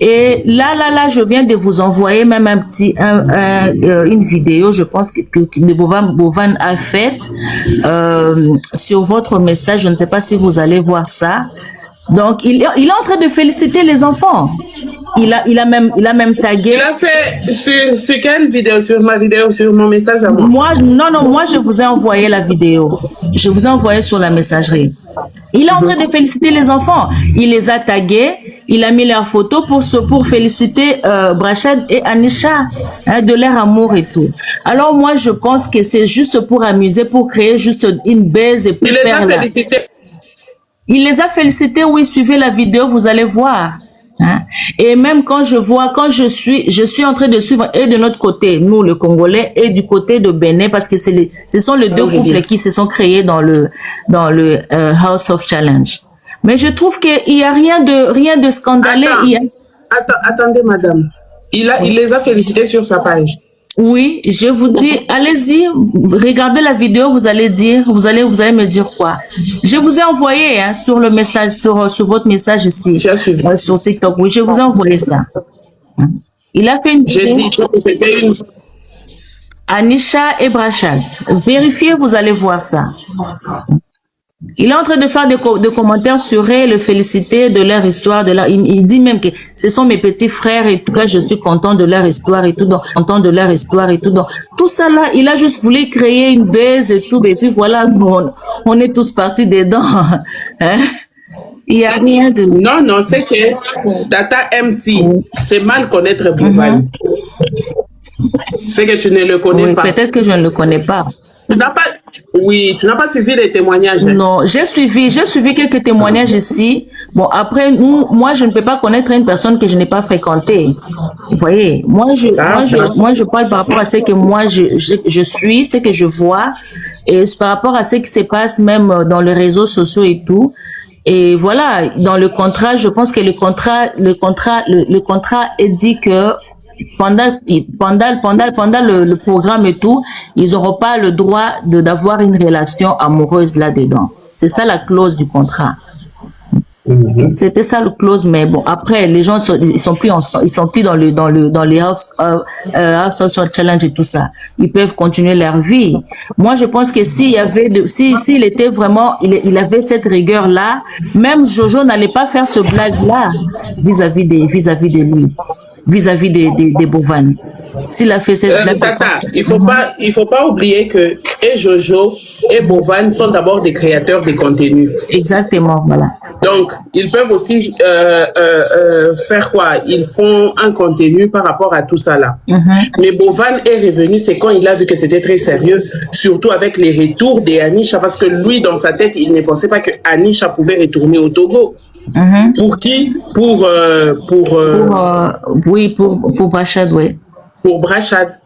Et là, je viens de vous envoyer même une vidéo, je pense que Bovan a faite sur votre message. Je ne sais pas si vous allez voir ça. Donc, il est en train de féliciter les enfants. Il a même tagué. Il a fait sur quelle vidéo? Sur ma vidéo, sur mon message à moi? Moi, je vous ai envoyé la vidéo. Je vous ai envoyé sur la messagerie. Il est en train de féliciter les enfants. Il les a tagués. Il a mis leurs photos pour féliciter Brachad et Anisha hein, de leur amour et tout. Alors moi, je pense que c'est juste pour amuser, pour créer juste une baise et pour Il les a félicités, oui, suivez la vidéo, vous allez voir. Hein? Et même quand je suis en train de suivre et de notre côté, nous le Congolais, et du côté de Bénin, parce que ce sont les deux couples qui se sont créés dans le House of Challenge. Mais je trouve qu'il y a rien de scandaleux. Attendez, madame. Il les a félicités sur sa page. Oui, je vous dis, allez-y, regardez la vidéo, vous allez me dire quoi. Je vous ai envoyé hein, sur le message, sur votre message ici, sur TikTok. Oui, je vous ai envoyé ça. Il a fait une vidéo. Anisha et Brachad. Vérifiez, vous allez voir ça. Il est en train de faire des commentaires sur eux, le féliciter de leur histoire, il dit même que ce sont mes petits frères et tout cas je suis content de leur histoire et tout, donc tout ça là, il a juste voulu créer une baise et tout, et puis voilà, on est tous partis dedans. Hein? Il y a rien de... Non, c'est que Tata MC, c'est mal connaître Bovan. C'est que tu ne le connais pas. Peut-être que je ne le connais pas. Tu n'as pas suivi les témoignages. Non, j'ai suivi quelques témoignages ici. Bon, après, moi, je ne peux pas connaître une personne que je n'ai pas fréquentée. Vous voyez, moi, je parle par rapport à ce que moi, je suis, ce que je vois, et par rapport à ce qui se passe même dans les réseaux sociaux et tout. Et voilà, dans le contrat, je pense que le contrat est dit que pendant le programme et tout, ils n'auront pas le droit d'avoir une relation amoureuse là-dedans. C'est ça la clause du contrat. C'était ça le clause, mais bon, après, les gens ils sont plus dans les House Social Challenge et tout ça. Ils peuvent continuer leur vie. Moi, je pense que s'il était vraiment, il avait cette rigueur-là, même Jojo n'allait pas faire ce blague-là vis-à-vis de lui, vis-à-vis des Bovan. S'il a fait cette blague. Tata, il faut pas oublier que et Jojo et Bovan sont d'abord des créateurs de contenu. Exactement, voilà. Donc, ils peuvent aussi faire quoi? Ils font un contenu par rapport à tout ça là. Mais Bovan est revenu, c'est quand il a vu que c'était très sérieux, surtout avec les retours d'Anisha, parce que lui, dans sa tête, il ne pensait pas que Anisha pouvait retourner au Togo. Pour qui? Pour Brachad, oui. Pour Brachad.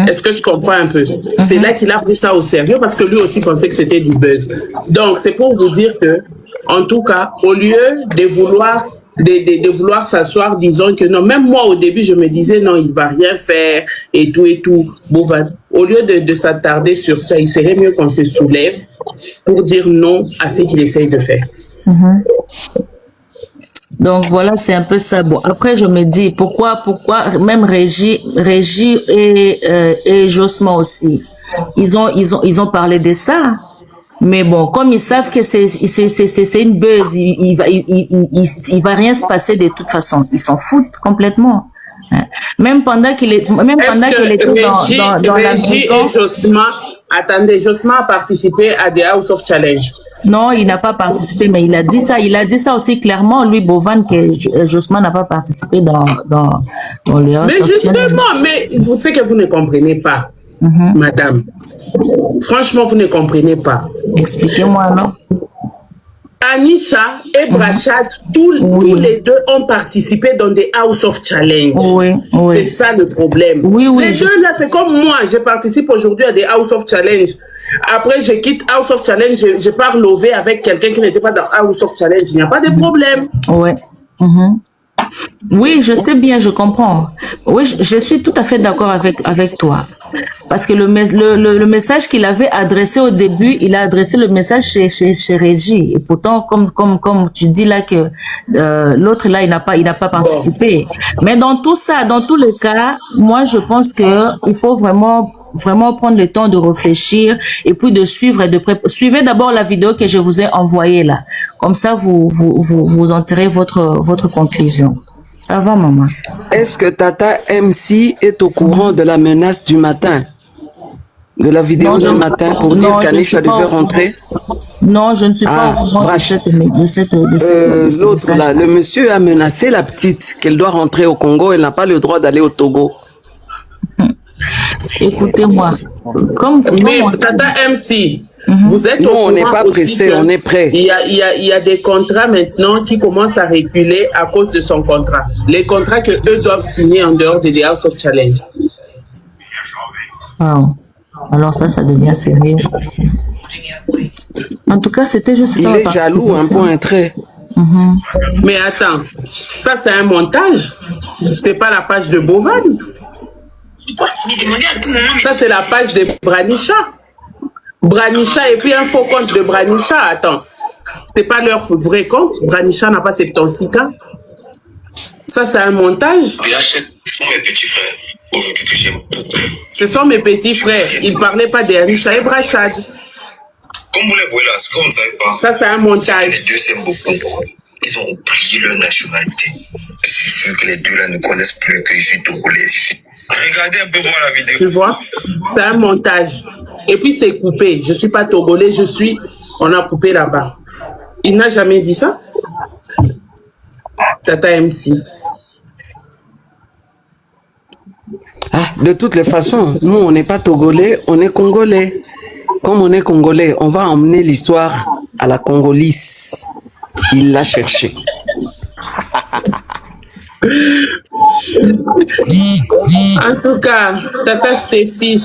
Est-ce que tu comprends un peu? C'est là qu'il a pris ça au sérieux parce que lui aussi pensait que c'était du buzz. Donc, c'est pour vous dire que, en tout cas, au lieu de vouloir s'asseoir, disons que non, même moi au début, je me disais non, il va rien faire et tout. Bovan, au lieu de s'attarder sur ça, il serait mieux qu'on se soulève pour dire non à ce qu'il essaye de faire. Donc voilà, c'est un peu ça. Bon, après je me dis pourquoi même Régie et Josma aussi. Ils ont parlé de ça. Mais bon, comme ils savent que c'est une buzz, il va rien se passer de toute façon. Ils s'en foutent complètement. Même pendant qu'il était dans la maison. Josma a participé à des House of Challenge. Non, il n'a pas participé, mais il a dit ça. Il a dit ça aussi clairement, lui, Bovan, que Josma n'a pas participé dans les House of Challenge. Mais justement, mais vous savez que vous ne comprenez pas, madame. Franchement, vous ne comprenez pas. Expliquez-moi, non? Anisha et Brachad, tous les deux ont participé dans des House of Challenge. Oui. C'est ça le problème. Oui. Les deux là, c'est comme moi. Je participe aujourd'hui à des House of Challenge. Après, je quitte House of Challenge, je pars lover avec quelqu'un qui n'était pas dans House of Challenge. Il n'y a pas de problème. Ouais. Oui, je sais bien, je comprends. Oui, je suis tout à fait d'accord avec toi. Parce que le message qu'il avait adressé au début, il a adressé le message chez Régie. Et pourtant, comme tu dis là que l'autre là, il n'a pas participé. Mais dans tout ça, dans tous les cas, moi je pense que il faut vraiment prendre le temps de réfléchir et puis de suivre suivez d'abord la vidéo que je vous ai envoyée là. Comme ça, vous en tirez votre conclusion. Ça va, maman? Est-ce que Tata MC est au courant de la menace du matin? De la vidéo du matin pour dire qu'Anisha devait rentrer? Non, je ne suis pas au courant de cette l'autre là, le monsieur a menacé la petite qu'elle doit rentrer au Congo, elle n'a pas le droit d'aller au Togo. Écoutez-moi. Mais Tata MC, vous êtes non, on n'est pas pressé, on est prêt. Il y a des contrats maintenant qui commencent à reculer à cause de son contrat. Les contrats que eux doivent signer en dehors des House of Challenge. Wow. Alors ça devient sérieux. En tout cas, c'était juste ça. Il est jaloux, un point trait. Mais attends, ça c'est un montage. C'était pas la page de Bovan. Ça c'est la page de Branisha. Branisha et puis un faux compte de Branisha. Attends, c'est pas leur vrai compte. Branisha n'a pas 76K. Ça c'est un montage. Ce sont mes petits frères aujourd'hui que j'aime beaucoup. Ce sont mes petits frères. Ils parlaient pas d'Anisha et Brachad. Comme vous les voyez là, ce que vous ne savez pas. Ça c'est un montage. Les deux s'aiment beaucoup. Ils ont oublié leur nationalité. C'est sûr que les deux là ne connaissent plus que je suis togolais. Regardez un peu voir la vidéo. Tu vois, c'est un montage. Et puis c'est coupé. Je suis pas togolais, on a coupé là-bas. Il n'a jamais dit ça. Tata MC. De toutes les façons, nous on n'est pas togolais, on est congolais. Comme on est congolais, on va emmener l'histoire à la Congolise. Il l'a cherché. En tout cas, Tata Stéphie.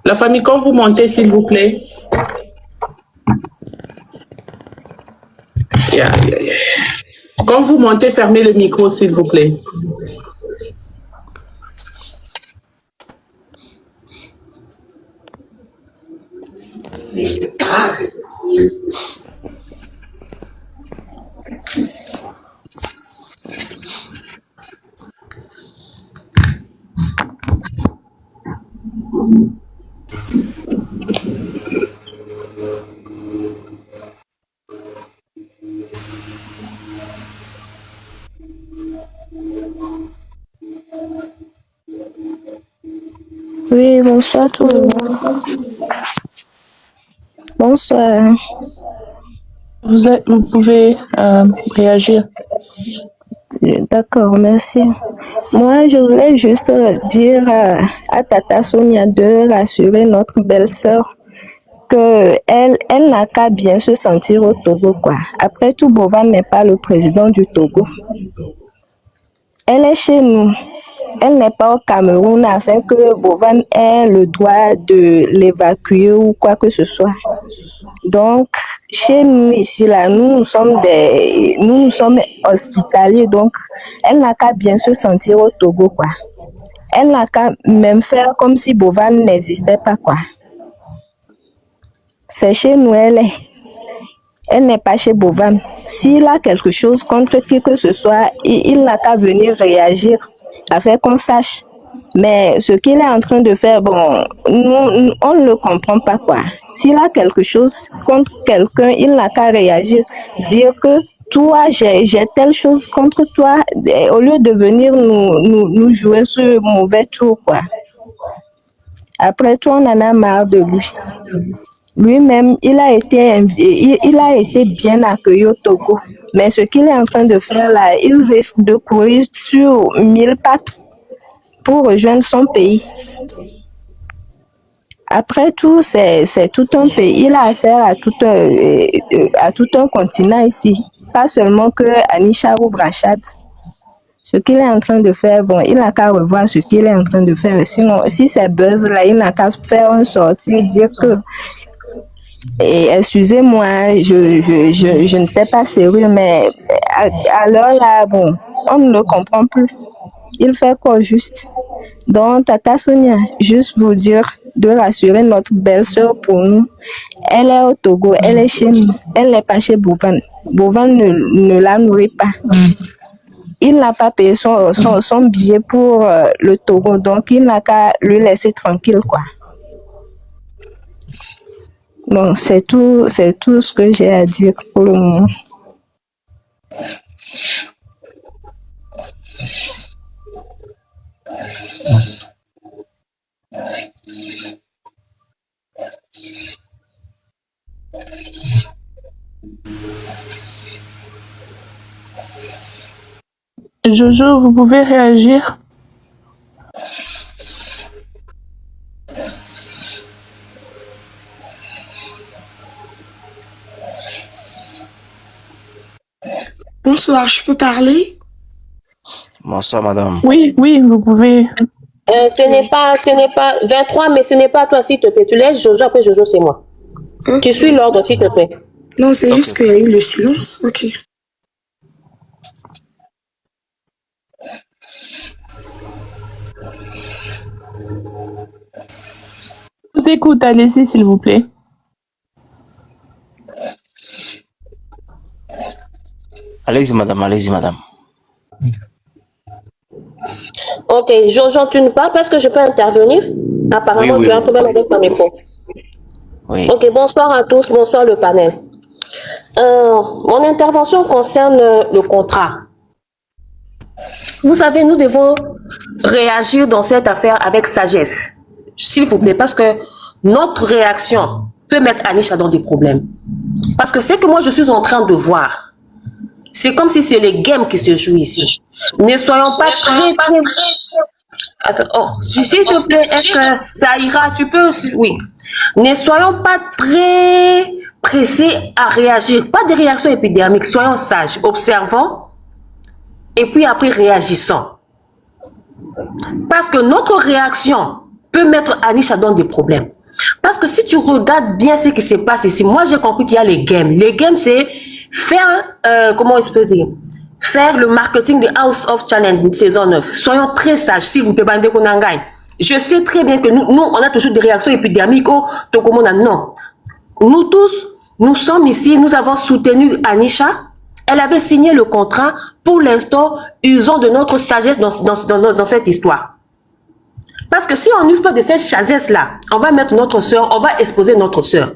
La famille, quand vous montez, s'il vous plaît. Quand vous montez, fermez le micro, s'il vous plaît. Oui, bonsoir tout le monde. Bonsoir. Vous pouvez réagir. D'accord, merci. Moi, je voulais juste dire à Tata Sonia de rassurer notre belle-sœur que elle n'a qu'à bien se sentir au Togo, quoi. Après tout, Bovan n'est pas le président du Togo. Elle est chez nous. Elle n'est pas au Cameroun afin que Bovan ait le droit de l'évacuer ou quoi que ce soit. Donc, chez nous ici, là, nous sommes hospitaliers, donc elle n'a qu'à bien se sentir au Togo, quoi. Elle n'a qu'à même faire comme si Bovan n'existait pas, quoi. C'est chez nous, elle est. Elle n'est pas chez Bovan. S'il a quelque chose contre qui que ce soit, il n'a qu'à venir réagir afin qu'on sache. Mais ce qu'il est en train de faire, bon, nous, on ne le comprend pas, quoi. S'il a quelque chose contre quelqu'un, il n'a qu'à réagir. Dire que toi, j'ai telle chose contre toi, au lieu de venir nous jouer ce mauvais tour, quoi. Après tout, on en a marre de lui. Lui-même, il a été bien accueilli au Togo. Mais ce qu'il est en train de faire là, il risque de courir sur 1000 pattes pour rejoindre son pays. Après tout, c'est tout un pays. Il a affaire à tout un continent ici. Pas seulement que Anisha ou Brachad. Ce qu'il est en train de faire, bon, il n'a qu'à revoir ce qu'il est en train de faire. Sinon, si c'est buzz là, il n'a qu'à faire une sortie, dire que excusez-moi, je n'étais pas sérieux, mais à l'heure là, bon, on ne le comprend plus. Il fait quoi juste? Donc, Tata Sonia, juste vous dire de rassurer notre belle-sœur pour nous. Elle est au Togo, elle est chez nous, elle n'est pas chez Bovan. Bovan ne la nourrit pas. Il n'a pas payé son billet pour le Togo, donc il n'a qu'à lui laisser tranquille, quoi. Bon, c'est tout ce que j'ai à dire pour le moment. Jojo, vous pouvez réagir? Bonsoir, je peux parler? Bonsoir, madame. Oui, vous pouvez. Ce n'est pas 23, mais ce n'est pas toi, s'il te plaît. Tu laisses Jojo, après Jojo, c'est moi. Okay. Tu suis l'ordre, s'il te plaît. Non, c'est juste qu'il y a eu le silence. Ok. Je vous écoute, allez-y, s'il vous plaît. Allez-y, madame. Ok, Jojo, tu ne parles pas, est-ce que je peux intervenir? Apparemment, tu as un problème avec ton micro. Oui. Ok, bonsoir à tous, bonsoir le panel. Mon intervention concerne le contrat. Vous savez, nous devons réagir dans cette affaire avec sagesse, s'il vous plaît, parce que notre réaction peut mettre Anisha dans des problèmes. Parce que ce que moi je suis en train de voir, c'est comme si c'est les games qui se jouent ici. Ne soyons pas très... Attends, oh, s'il te plaît, est-ce que ça ira? Tu peux... Oui. Ne soyons pas très pressés à réagir. Pas des réactions épidermiques. Soyons sages, observons et puis après réagissons. Parce que notre réaction peut mettre Anisha dans des problèmes. Parce que si tu regardes bien ce qui se passe ici, moi j'ai compris qu'il y a les games. Les games, c'est faire, comment je peux dire, faire le marketing de House of Challenge saison 9. Soyons très sages, s'il vous plaît, Bande Konangai. Je sais très bien que nous, on a toujours des réactions épidermiques. Oh, non. Nous tous, nous sommes ici, nous avons soutenu Anisha. Elle avait signé le contrat. Pour l'instant, usons de notre sagesse dans cette histoire. Parce que si on n'use pas de cette sagesse-là, on va mettre notre soeur, on va exposer notre soeur.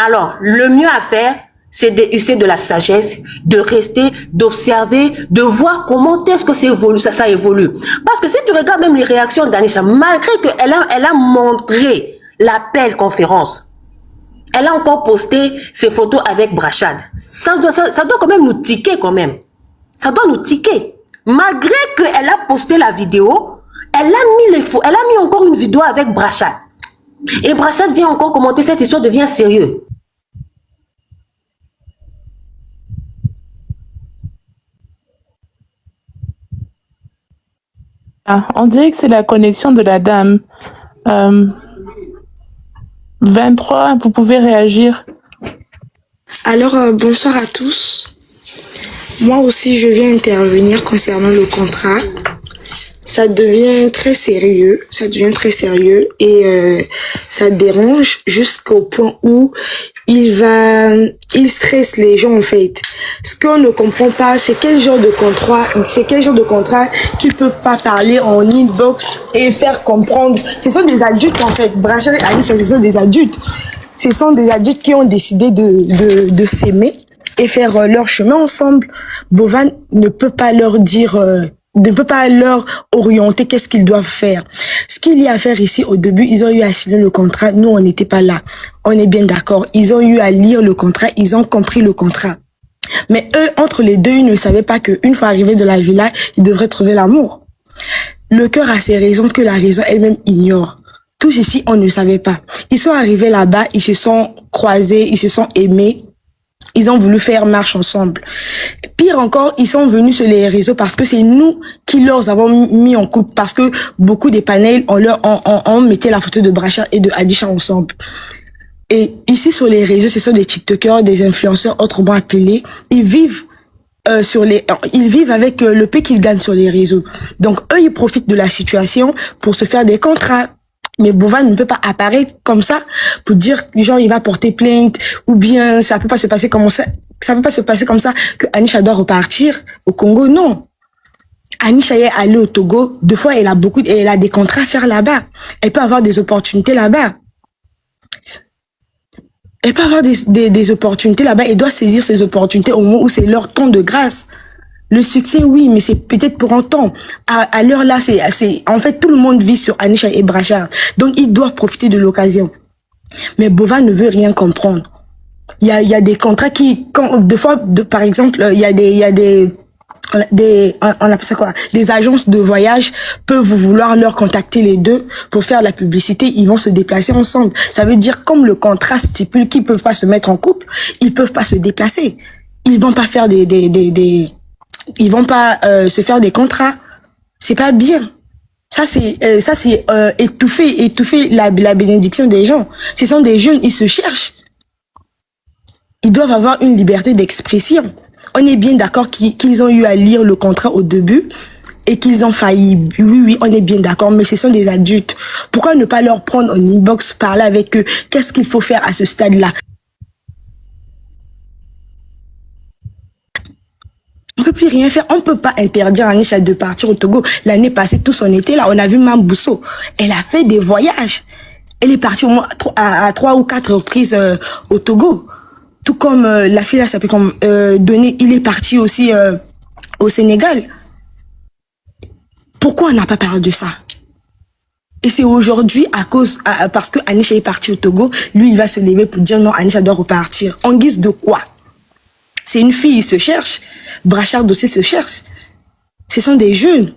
Alors, le mieux à faire, c'est d'user de la sagesse, de rester, d'observer, de voir comment est-ce que ça évolue. Parce que si tu regardes même les réactions d'Anisha, malgré qu'elle a montré la belle conférence, elle a encore posté ses photos avec Brachad. Ça doit quand même nous tiquer quand même. Ça doit nous tiquer. Malgré qu'elle a posté la vidéo, elle a mis encore une vidéo avec Brachad. Et Brachad vient encore commenter, cette histoire devient sérieux. Ah, on dirait que c'est la connexion de la dame. 23, vous pouvez réagir. Alors, bonsoir à tous. Moi aussi, je viens intervenir concernant le contrat. Ça devient très sérieux, et ça dérange jusqu'au point où il stresse les gens en fait. Ce qu'on ne comprend pas, c'est quel genre de contrat qu'ils peuvent pas parler en inbox et faire comprendre. Ce sont des adultes en fait. Brachad et Anisha, ce sont des adultes. Ce sont des adultes qui ont décidé de s'aimer et faire leur chemin ensemble. Bovan ne peut pas leur dire, ne peut pas leur orienter qu'est-ce qu'ils doivent faire. Ce qu'il y a à faire ici, au début, ils ont eu à signer le contrat. Nous, on n'était pas là. On est bien d'accord. Ils ont eu à lire le contrat. Ils ont compris le contrat. Mais eux, entre les deux, ils ne savaient pas qu'une fois arrivés de la villa, ils devraient trouver l'amour. Le cœur a ses raisons que la raison elle-même ignore. Tous ici, on ne savait pas. Ils sont arrivés là-bas, ils se sont croisés, ils se sont aimés. Ils ont voulu faire marche ensemble. Pire encore, ils sont venus sur les réseaux parce que c'est nous qui leur avons mis en couple. Parce que beaucoup des panels, on mettait la photo de Brachad et de Anisha ensemble. Et ici sur les réseaux, ce sont des TikTokers, des influenceurs autrement appelés. Ils vivent avec le peu qu'ils gagnent sur les réseaux. Donc eux, ils profitent de la situation pour se faire des contrats. Mais Bovan ne peut pas apparaître comme ça pour dire genre il va porter plainte ou bien ça peut pas se passer comme ça. Ça peut pas se passer comme ça que Anisha doit repartir au Congo. Non. Anisha est allée au Togo. 2 fois, elle a des contrats à faire là-bas. Elle peut avoir des opportunités là-bas. Elle peut avoir des opportunités là-bas. Elle doit saisir ces opportunités au moment où c'est leur temps de grâce. Le succès, oui, mais c'est peut-être pour un temps. À l'heure là, en fait, tout le monde vit sur Anisha et Brachad. Donc, ils doivent profiter de l'occasion. Mais Bovan ne veut rien comprendre. Il y a des contrats par exemple, il y a on appelle ça quoi? Des agences de voyage peuvent vouloir leur contacter les deux pour faire la publicité. Ils vont se déplacer ensemble. Ça veut dire, comme le contrat stipule qu'ils peuvent pas se mettre en couple, ils peuvent pas se déplacer. Ils vont pas faire ils vont pas se faire des contrats. C'est pas bien. Ça c'est étouffer la bénédiction des gens. Ce sont des jeunes, ils se cherchent. Ils doivent avoir une liberté d'expression. On est bien d'accord qu'ils ont eu à lire le contrat au début et qu'ils ont failli. Oui, on est bien d'accord, mais ce sont des adultes. Pourquoi ne pas leur prendre en inbox, parler avec eux? Qu'est-ce qu'il faut faire à ce stade-là? On peut plus rien faire. On peut pas interdire à Anisha de partir au Togo. L'année passée, tous on était là. On a vu Mambousso. Elle a fait des voyages. Elle est partie au moins à 3 ou 4 reprises au Togo. Tout comme la fille là s'appelle comme Donné, il est parti aussi au Sénégal. Pourquoi on n'a pas parlé de ça? Et c'est aujourd'hui parce que Anisha est partie au Togo, lui il va se lever pour dire non, Anisha doit repartir. En guise de quoi? C'est une fille, il se cherche. Brachad aussi se cherche. Ce sont des jeunes.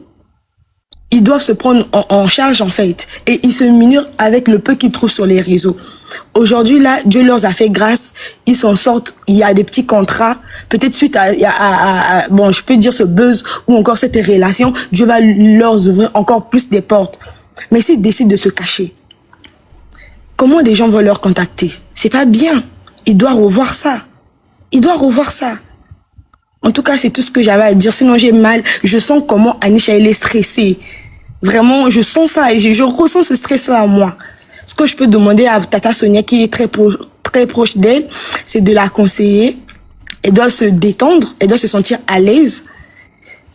Ils doivent se prendre en charge en fait. Et ils se minurent avec le peu qu'ils trouvent sur les réseaux. Aujourd'hui là, Dieu leur a fait grâce. Ils s'en sortent. Il y a des petits contrats. Peut-être suite bon, je peux dire ce buzz ou encore cette relation, Dieu va leur ouvrir encore plus des portes. Mais s'ils décident de se cacher, comment des gens vont leur contacter? C'est pas bien. Il doit revoir ça. Il doit revoir ça. En tout cas, c'est tout ce que j'avais à dire. Sinon, j'ai mal. Je sens comment Anisha, elle est stressée. Vraiment, je sens ça et je ressens ce stress-là en moi. Ce que je peux demander à Tata Sonia, qui est très proche d'elle, c'est de la conseiller. Elle doit se détendre, elle doit se sentir à l'aise.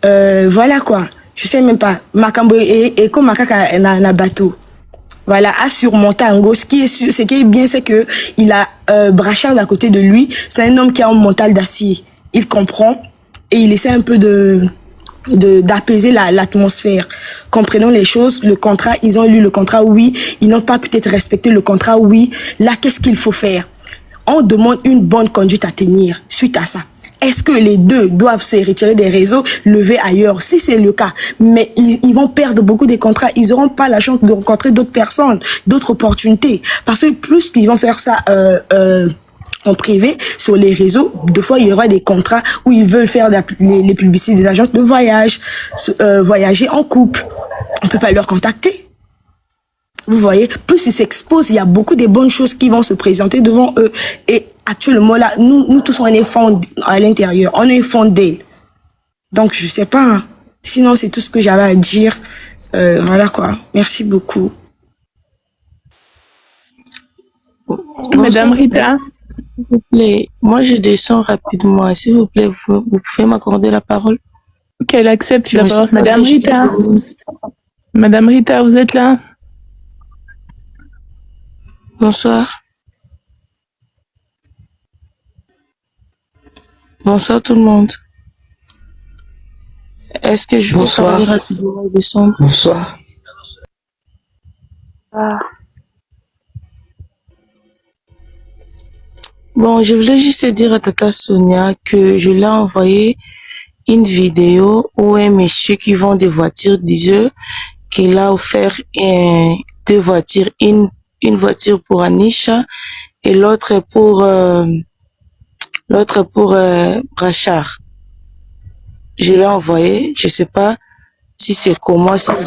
Voilà quoi. Je sais même pas. Makambo et comme Makaka na bateau. Voilà, à surmonter Ango. Ce qui est bien, c'est que il a Brachard à côté de lui. C'est un homme qui a un mental d'acier. Il comprend et il essaie un peu d'apaiser l'atmosphère. Comprenons les choses. Le contrat, ils ont lu le contrat, oui. Ils n'ont pas peut-être respecté le contrat, oui. Là, qu'est-ce qu'il faut faire? On demande une bonne conduite à tenir suite à ça. Est-ce que les deux doivent se retirer des réseaux, lever ailleurs? Si c'est le cas, mais ils vont perdre beaucoup de contrats. Ils n'auront pas la chance de rencontrer d'autres personnes, d'autres opportunités. Parce que plus qu'ils vont faire ça en privé, sur les réseaux, des fois il y aura des contrats où ils veulent faire les publicités des agences de voyage, voyager en couple. On ne peut pas leur contacter. Vous voyez, plus ils s'exposent, il y a beaucoup de bonnes choses qui vont se présenter devant eux. Et actuellement, là, nous tous, on est fonds à l'intérieur. On est fondés. Donc, je sais pas. Hein. Sinon, c'est tout ce que j'avais à dire. Voilà quoi. Merci beaucoup. Madame Rita. S'il vous plaît, moi je descends rapidement. S'il vous plaît, vous pouvez m'accorder la parole? Qu'elle accepte la parole. Madame Rita. Madame Rita, vous êtes là? Bonsoir. Bonsoir tout le monde. Est-ce que je peux parler rapidement et descendre? Bonsoir. Bon, je voulais juste dire à Tata Sonia que je l'ai envoyé une vidéo où un monsieur qui vend des voitures disait qu'il a offert deux voitures, une voiture pour Anisha et l'autre pour Brachard. Je l'ai envoyé, je sais pas si c'est comment, si ils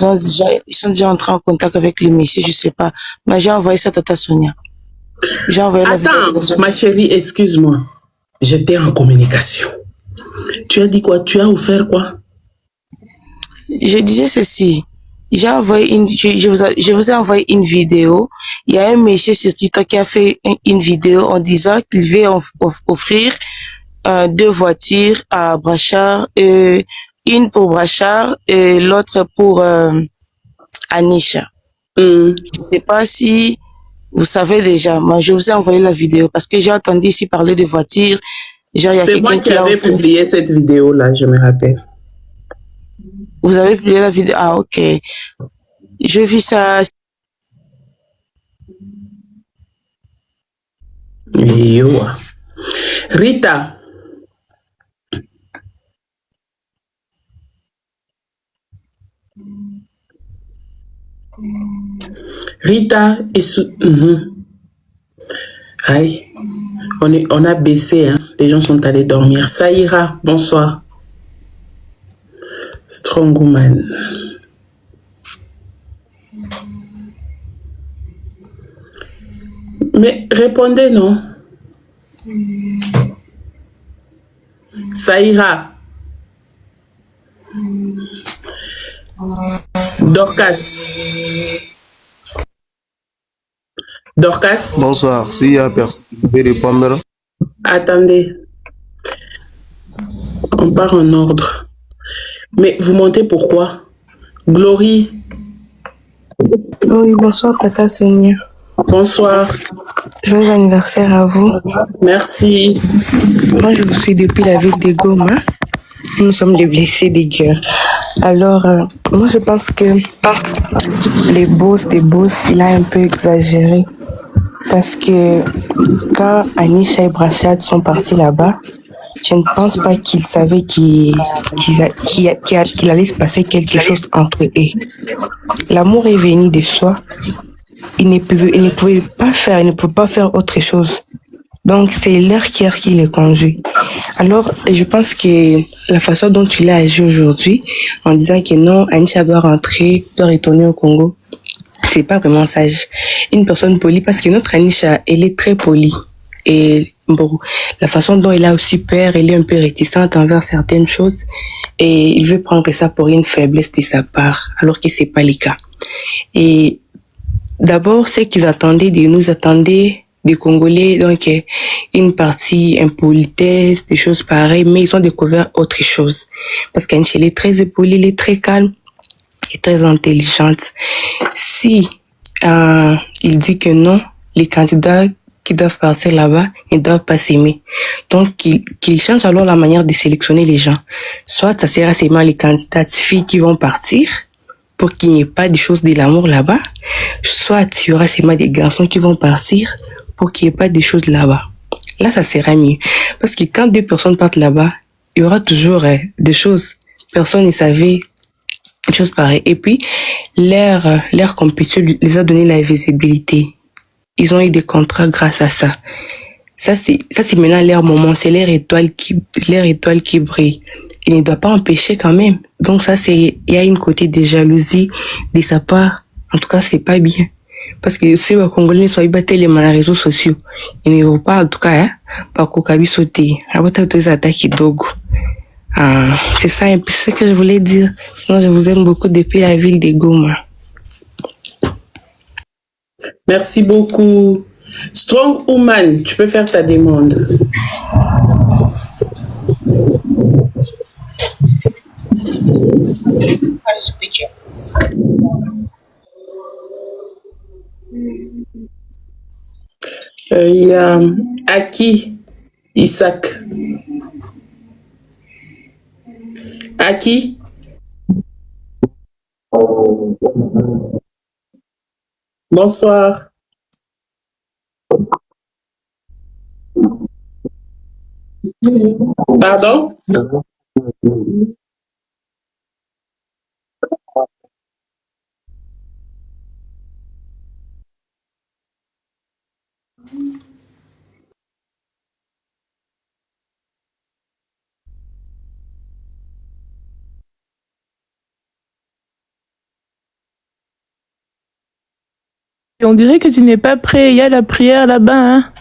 sont déjà entrés en contact avec le monsieur, je sais pas. Mais j'ai envoyé ça à Tata Sonia. J'ai envoyé la vidéo. Attends, ma chérie, excuse-moi. J'étais en communication. Tu as dit quoi? Tu as offert quoi? Je disais ceci. J'ai envoyé je vous ai envoyé une vidéo. Il y a un monsieur sur TikTok qui a fait une vidéo en disant qu'il veut offrir deux voitures à Brachard, une pour Brachard et l'autre pour Anisha. Je sais pas si vous savez déjà, mais je vous ai envoyé la vidéo parce que j'ai entendu ici parler de voitures. C'est moi qui avais publié cette vidéo-là, je me rappelle. Vous avez publié la vidéo? Ah, ok. Je vis ça. Yo. Rita. Rita est Aïe. On a baissé, hein. Les gens sont allés dormir. Ça ira. Bonsoir. Strong woman. Mais répondez, non? Ça ira. Dorcas. Dorcas. Bonsoir. S'il y a personne qui veut répondre. Attendez. On part en ordre. Mais vous montez pourquoi? Glory. Oui, bonsoir Tata Sonia. Bonsoir. Joyeux anniversaire à vous. Merci. Moi, je vous suis depuis la ville de Goma. Nous sommes les blessés des guerres. Alors, moi, je pense que les boss, il a un peu exagéré. Parce que quand Anisha et Brachad sont partis là-bas, je ne pense pas qu'ils savaient qu'il allait se passer quelque chose entre eux. L'amour est venu de soi. Il ne pouvait pas faire autre chose. Donc, c'est leur cœur qui les conduit. Alors, je pense que la façon dont tu l'as agi aujourd'hui, en disant que non, Anisha doit rentrer, doit retourner au Congo, c'est pas vraiment sage. Une personne polie, parce que notre Anisha, elle est très polie. Et bon, la façon dont elle a aussi peur, elle est un peu réticente envers certaines choses. Et il veut prendre ça pour une faiblesse de sa part, alors que c'est pas le cas. Et d'abord, c'est qu'ils attendaient de nous attendaient des Congolais, donc une partie impolitesse, des choses pareilles, mais ils ont découvert autre chose. Parce qu'Anisha, elle est très polie, elle est très calme et très intelligente. Si il dit que non, les candidats qui doivent partir là-bas, ils ne doivent pas s'aimer. Donc, qu'ils changent alors la manière de sélectionner les gens. Soit ça sera seulement les candidates filles qui vont partir pour qu'il n'y ait pas de choses de l'amour là-bas. Soit il y aura seulement des garçons qui vont partir pour qu'il n'y ait pas de choses là-bas. Là, ça sera mieux. Parce que quand 2 personnes partent là-bas, il y aura toujours des choses. Personne ne savait des choses pareilles. Et puis, leur compétition les a donné la visibilité. Ils ont eu des contrats grâce à ça. Ça, c'est maintenant leur moment. C'est leur étoile qui brille. Il ne doit pas empêcher quand même. Donc ça, il y a une côté de jalousie de sa part. En tout cas, c'est pas bien. Parce que si les Congolais sont battus les réseaux sociaux, ils ne vont pas, en tout cas, pas qu'au sauter. Après, tous les attaques dogo. C'est ça un peu ce que je voulais dire. Sinon, je vous aime beaucoup depuis la ville de Goma. Merci beaucoup. Strong Woman, tu peux faire ta demande. Il y a Aki Isaac. Aki? Bonsoir. Pardon? Et on dirait que tu n'es pas prêt. Il y a la prière là-bas, hein.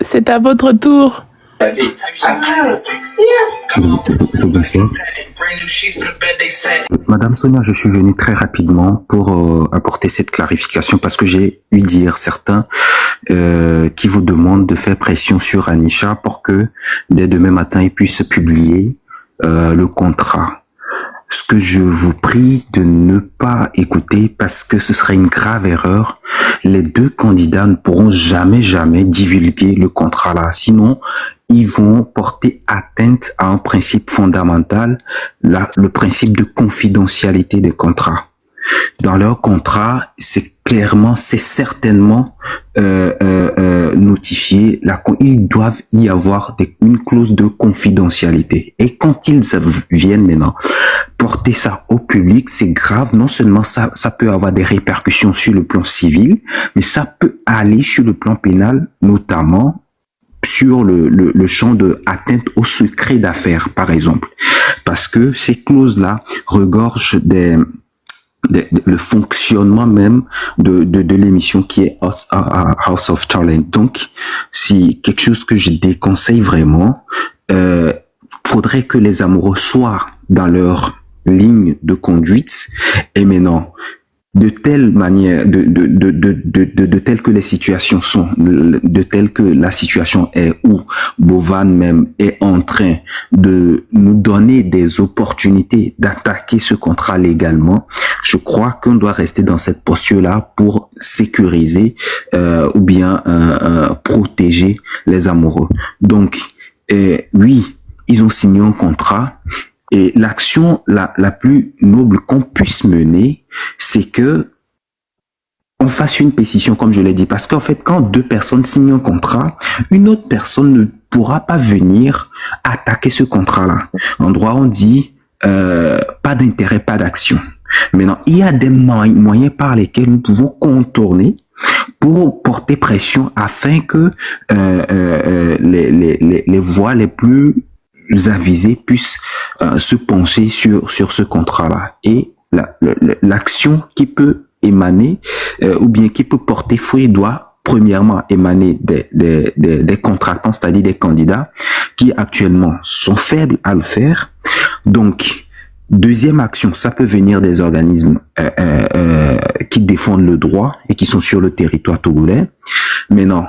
C'est à votre tour. Bonsoir. Madame Sonia, je suis venu très rapidement pour apporter cette clarification parce que j'ai eu dire certains qui vous demandent de faire pression sur Anisha pour que dès demain matin, ils puissent publier le contrat. Ce que je vous prie de ne pas écouter parce que ce serait une grave erreur. Les 2 candidats ne pourront jamais divulguer le contrat là. Sinon, ils vont porter atteinte à un principe fondamental, le principe de confidentialité des contrats. Dans leur contrat, c'est certainement notifié. Il doit y avoir une clause de confidentialité. Et quand ils viennent maintenant porter ça au public, c'est grave. Non seulement ça peut avoir des répercussions sur le plan civil, mais ça peut aller sur le plan pénal, notamment sur le champ de atteinte au secret d'affaires, par exemple. Parce que ces clauses-là regorgent le fonctionnement même de l'émission qui est House of Talent. Donc, si quelque chose que je déconseille vraiment, faudrait que les amoureux soient dans leur ligne de conduite et maintenant de telle manière, de telle que les situations sont, de telle que la situation est où Bovan même est en train de nous donner des opportunités d'attaquer ce contrat légalement. Je crois qu'on doit rester dans cette posture-là pour sécuriser ou bien protéger les amoureux. Donc, oui, ils ont signé un contrat. Et l'action la plus noble qu'on puisse mener, c'est que on fasse une pétition, comme je l'ai dit. Parce qu'en fait, quand 2 personnes signent un contrat, une autre personne ne pourra pas venir attaquer ce contrat-là. En droit, on dit pas d'intérêt, pas d'action. Maintenant, il y a des moyens par lesquels nous pouvons contourner pour porter pression afin que les voix les plus avisées puissent se pencher sur ce contrat-là. Et l'action qui peut émaner ou bien qui peut porter fruit doit premièrement émaner des contractants, c'est-à-dire des candidats qui actuellement sont faibles à le faire. Donc, deuxième action, ça peut venir des organismes qui défendent le droit et qui sont sur le territoire togolais. Mais non,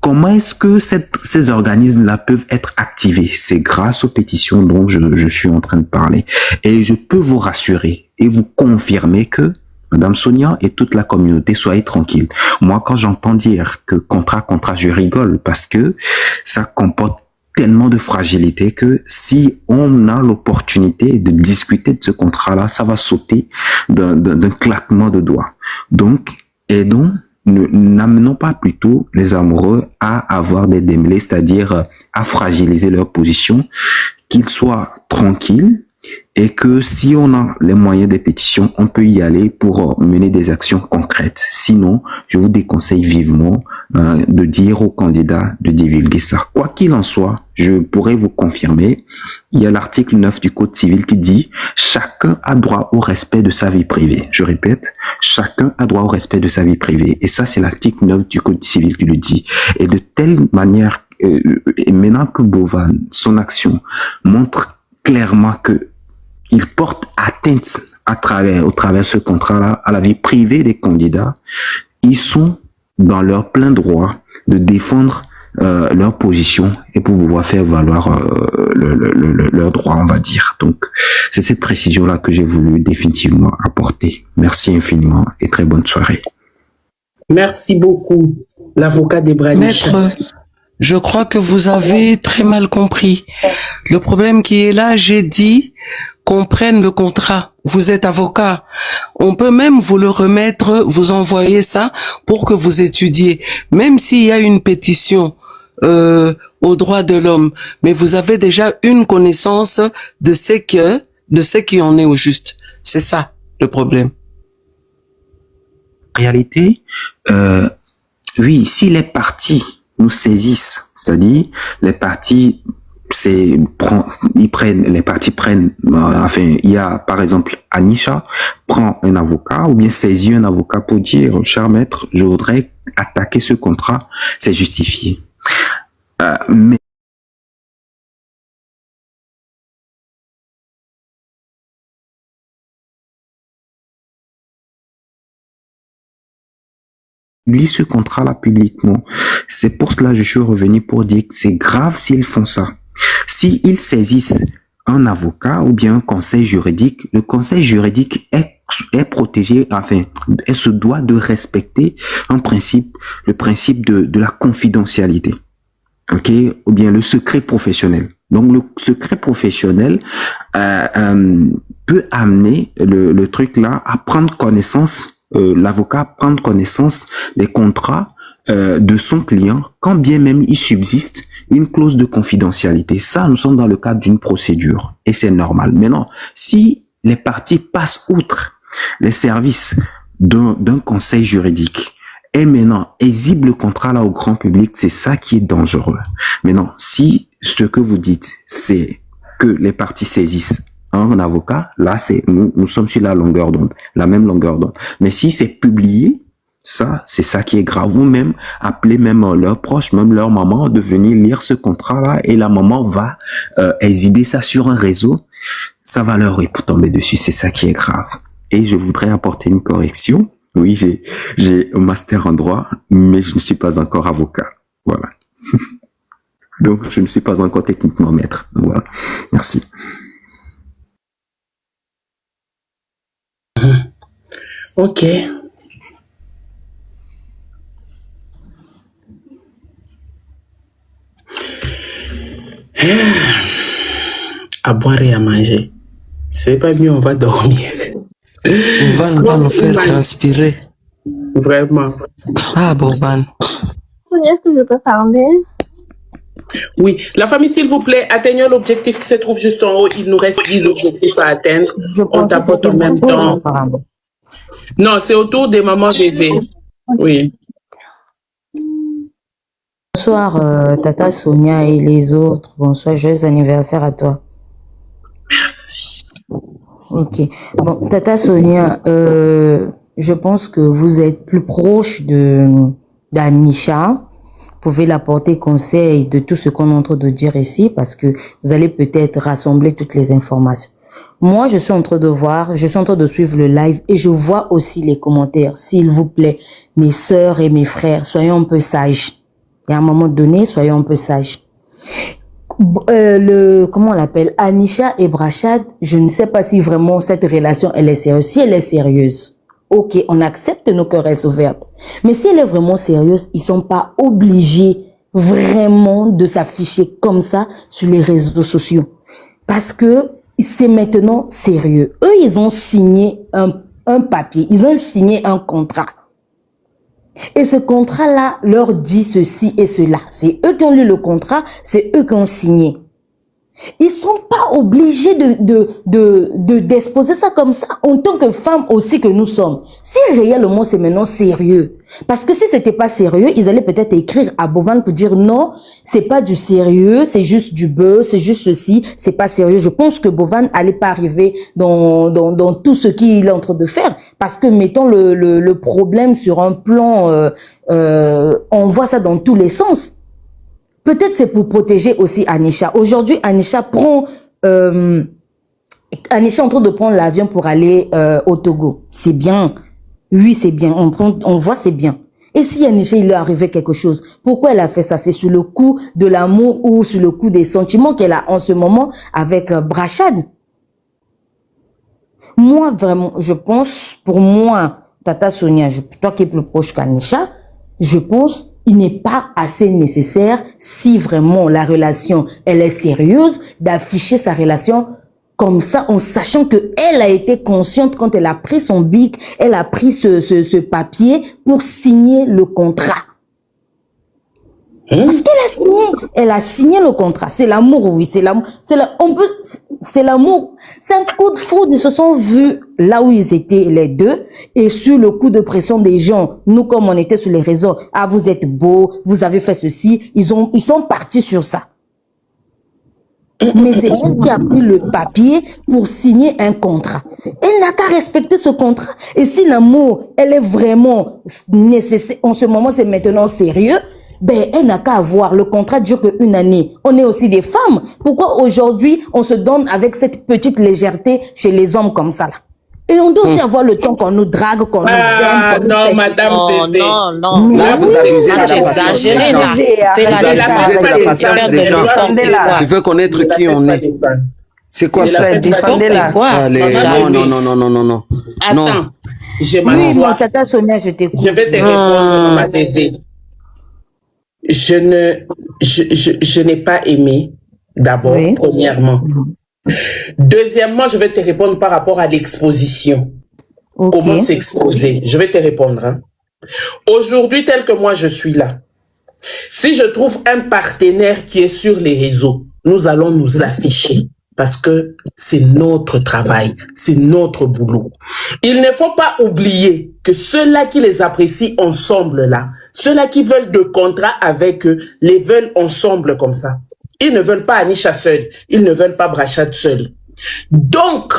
comment est-ce que ces organismes-là peuvent être activés? C'est grâce aux pétitions dont je suis en train de parler. Et je peux vous rassurer et vous confirmer que Madame Sonia et toute la communauté, soyez tranquille. Moi, quand j'entends dire que contrat, je rigole parce que ça comporte tellement de fragilité que si on a l'opportunité de discuter de ce contrat-là, ça va sauter d'un claquement de doigts. Donc, aidons, n'amenons pas plutôt les amoureux à avoir des démêlés, c'est-à-dire à fragiliser leur position, qu'ils soient tranquilles et que si on a les moyens des pétitions, on peut y aller pour mener des actions concrètes. Sinon, je vous déconseille vivement de dire aux candidats de divulguer ça. Quoi qu'il en soit, je pourrais vous confirmer, il y a l'article 9 du Code civil qui dit « Chacun a droit au respect de sa vie privée ». Je répète, chacun a droit au respect de sa vie privée. Et ça, c'est l'article 9 du Code civil qui le dit. Et de telle manière, et maintenant que Bovan, son action montre clairement que il porte atteinte au travers de ce contrat-là à la vie privée des candidats, ils sont dans leur plein droit de défendre leur position et pour pouvoir faire valoir leur droit, on va dire. Donc, c'est cette précision-là que j'ai voulu définitivement apporter. Merci infiniment et très bonne soirée. Merci beaucoup, l'avocat des Branicha. Maître, je crois que vous avez très mal compris. Le problème qui est là, j'ai dit qu'on prenne le contrat. Vous êtes avocat. On peut même vous le remettre, vous envoyer ça pour que vous étudiez. Même s'il y a une pétition aux droits de l'homme, mais vous avez déjà une connaissance de ce qui en est au juste. C'est ça le problème. En réalité, oui, si les parties nous saisissent, c'est-à-dire les parties les parties prennent, enfin, il y a, par exemple, Anisha prend un avocat ou bien saisit un avocat pour dire, cher maître, je voudrais attaquer ce contrat, c'est justifié. Mais publie ce contrat-là publiquement. C'est pour cela que je suis revenu pour dire que c'est grave s'ils font ça. S'ils saisissent un avocat ou bien un conseil juridique, le conseil juridique est protégé, enfin, elle se doit de respecter le principe de la confidentialité. Ok? Ou bien le secret professionnel. Donc, le secret professionnel peut amener le truc là à prendre connaissance, l'avocat prendre connaissance des contrats de son client, quand bien même il subsiste une clause de confidentialité. Ça, nous sommes dans le cadre d'une procédure et c'est normal. Maintenant, si les parties passent outre les services d'un conseil juridique et maintenant exhibent le contrat là au grand public, c'est ça qui est dangereux. Maintenant, si ce que vous dites, c'est que les parties saisissent un avocat, là, nous sommes sur la longueur d'onde, la même longueur d'onde. Mais si c'est publié, ça, c'est ça qui est grave. Ou même, appelez même leurs proches, même leur maman, de venir lire ce contrat-là et la maman va exhiber ça sur un réseau. Ça va leur tomber dessus. C'est ça qui est grave. Et je voudrais apporter une correction. Oui, j'ai un master en droit, mais je ne suis pas encore avocat. Voilà. Donc, je ne suis pas encore techniquement maître. Voilà. Merci. Ok. À boire et à manger. C'est pas mieux, on va dormir. On va nous faire transpirer. Vraiment. Ah, Bovan. Est-ce que je peux parler? Oui, la famille, s'il vous plaît, atteignons l'objectif qui se trouve juste en haut. Il nous reste 10 objectifs à atteindre. On tapote en même temps. Non, c'est autour des mamans bébés. Oui. Bonsoir, Tata Sonia et les autres. Bonsoir, joyeux anniversaire à toi. Merci. Ok. Bon, Tata Sonia, je pense que vous êtes plus proche d'Anisha. Vous pouvez l'apporter conseil de tout ce qu'on est en train de dire ici parce que vous allez peut-être rassembler toutes les informations. Moi, je suis en train de suivre le live et je vois aussi les commentaires. S'il vous plaît, mes sœurs et mes frères, soyons un peu sages. Et à un moment donné, soyons un peu sages. Comment on l'appelle? Anisha et Brachad, je ne sais pas si vraiment cette relation, elle est sérieuse. Si elle est sérieuse, ok, on accepte nos caresses ouvertes. Mais si elle est vraiment sérieuse, ils sont pas obligés vraiment de s'afficher comme ça sur les réseaux sociaux. Parce que c'est maintenant sérieux. Eux, ils ont signé un papier, ils ont signé un contrat. Et ce contrat-là leur dit ceci et cela. C'est eux qui ont lu le contrat, c'est eux qui ont signé. Ils sont pas obligés d'exposer ça comme ça en tant que femmes aussi que nous sommes. Si réellement c'est maintenant sérieux. Parce que si c'était pas sérieux, ils allaient peut-être écrire à Bovan pour dire non, c'est pas du sérieux, c'est juste du buzz, c'est juste ceci, c'est pas sérieux. Je pense que Bovan allait pas arriver dans tout ce qu'il est en train de faire. Parce que mettons le problème sur un plan, on voit ça dans tous les sens. Peut-être c'est pour protéger aussi Anisha. Aujourd'hui, Anisha prend... Anisha est en train de prendre l'avion pour aller au Togo. C'est bien. Oui, c'est bien. On voit, c'est bien. Et si Anisha, il lui est arrivé quelque chose, pourquoi elle a fait ça? C'est sur le coup de l'amour ou sur le coup des sentiments qu'elle a en ce moment avec Brachad. Moi, vraiment, je pense, pour moi, Tata Sonia, toi qui es plus proche qu'Anisha, je pense... il n'est pas assez nécessaire, si vraiment la relation, elle est sérieuse, d'afficher sa relation comme ça, en sachant que elle a été consciente quand elle a pris son bic, elle a pris ce papier pour signer le contrat. Parce qu'elle elle a signé le contrat. C'est l'amour, oui, c'est l'amour. C'est l'amour. C'est un coup de foudre. Ils se sont vus là où ils étaient les deux et sur le coup de pression des gens. Nous, comme on était sur les réseaux, ah, vous êtes beaux, vous avez fait ceci. Ils sont partis sur ça. Mais c'est elle qui a pris le papier pour signer un contrat. Elle n'a qu'à respecter ce contrat. Et si l'amour, elle est vraiment nécessaire, en ce moment, c'est maintenant sérieux, ben, elle n'a qu'à avoir. Le contrat dure qu'une année. On est aussi des femmes. Pourquoi aujourd'hui, on se donne avec cette petite légèreté chez les hommes comme ça, là? Et on doit aussi avoir le temps qu'on nous drague, qu'on nous aime. Non, madame. Non. Là, vous abusez de la exagéré, là. Tu veux connaître qui on est. C'est quoi ça? Non. Attends. Oui, mon Tata Sonia, je t'écoute. Je vais te répondre, ma bébé. Je n'ai pas aimé, d'abord, premièrement. Deuxièmement, je vais te répondre par rapport à l'exposition. Comment s'exposer? Je vais te répondre. Hein. Aujourd'hui, tel que moi je suis là, si je trouve un partenaire qui est sur les réseaux, nous allons nous afficher parce que c'est notre travail, c'est notre boulot. Il ne faut pas oublier que ceux-là qui les apprécient ensemble là, ceux-là qui veulent de contrats avec eux, les veulent ensemble comme ça. Ils ne veulent pas Anisha seul, ils ne veulent pas Brachad seul. Donc,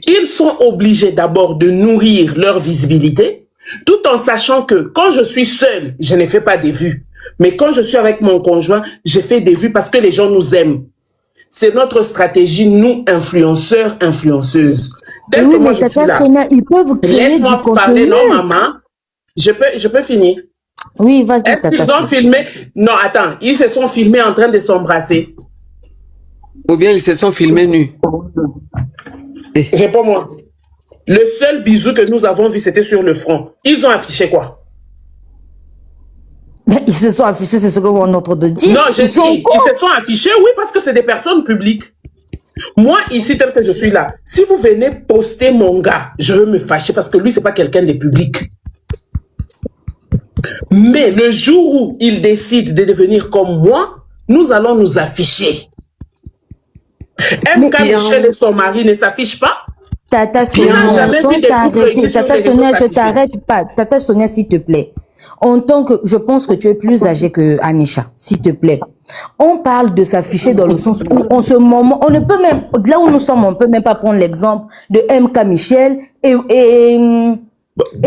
ils sont obligés d'abord de nourrir leur visibilité, tout en sachant que quand je suis seule, je ne fais pas des vues. Mais quand je suis avec mon conjoint, je fais des vues parce que les gens nous aiment. C'est notre stratégie, nous, influenceurs, influenceuses. Tel que moi, je suis là. Sonia, ils peuvent créer Laisse-moi parler, non, maman. Je peux finir. Oui, vas-y, Ils ont filmé. Non, attends. Ils se sont filmés en train de s'embrasser. Ou bien ils se sont filmés nus. Réponds-moi. Le seul bisou que nous avons vu, c'était sur le front. Ils ont affiché quoi? Mais ils se sont affichés, c'est ce qu'on est en train de dire. Non, ils se sont affichés, oui, parce que c'est des personnes publiques. Moi, ici, tel que je suis là, si vous venez poster mon gars, je veux me fâcher parce que lui, c'est pas quelqu'un de public. Mais le jour où il décide de devenir comme moi, nous allons nous afficher. MK Michel et son mari ne s'affichent pas. Tata Sonia, je t'arrête pas. Tata Sonia, s'il te plaît. En tant que, je pense que tu es plus âgée que Anisha, s'il te plaît. On parle de s'afficher dans le sens où, en ce moment, on ne peut même, là où nous sommes, on ne peut même pas prendre l'exemple de MK Michel et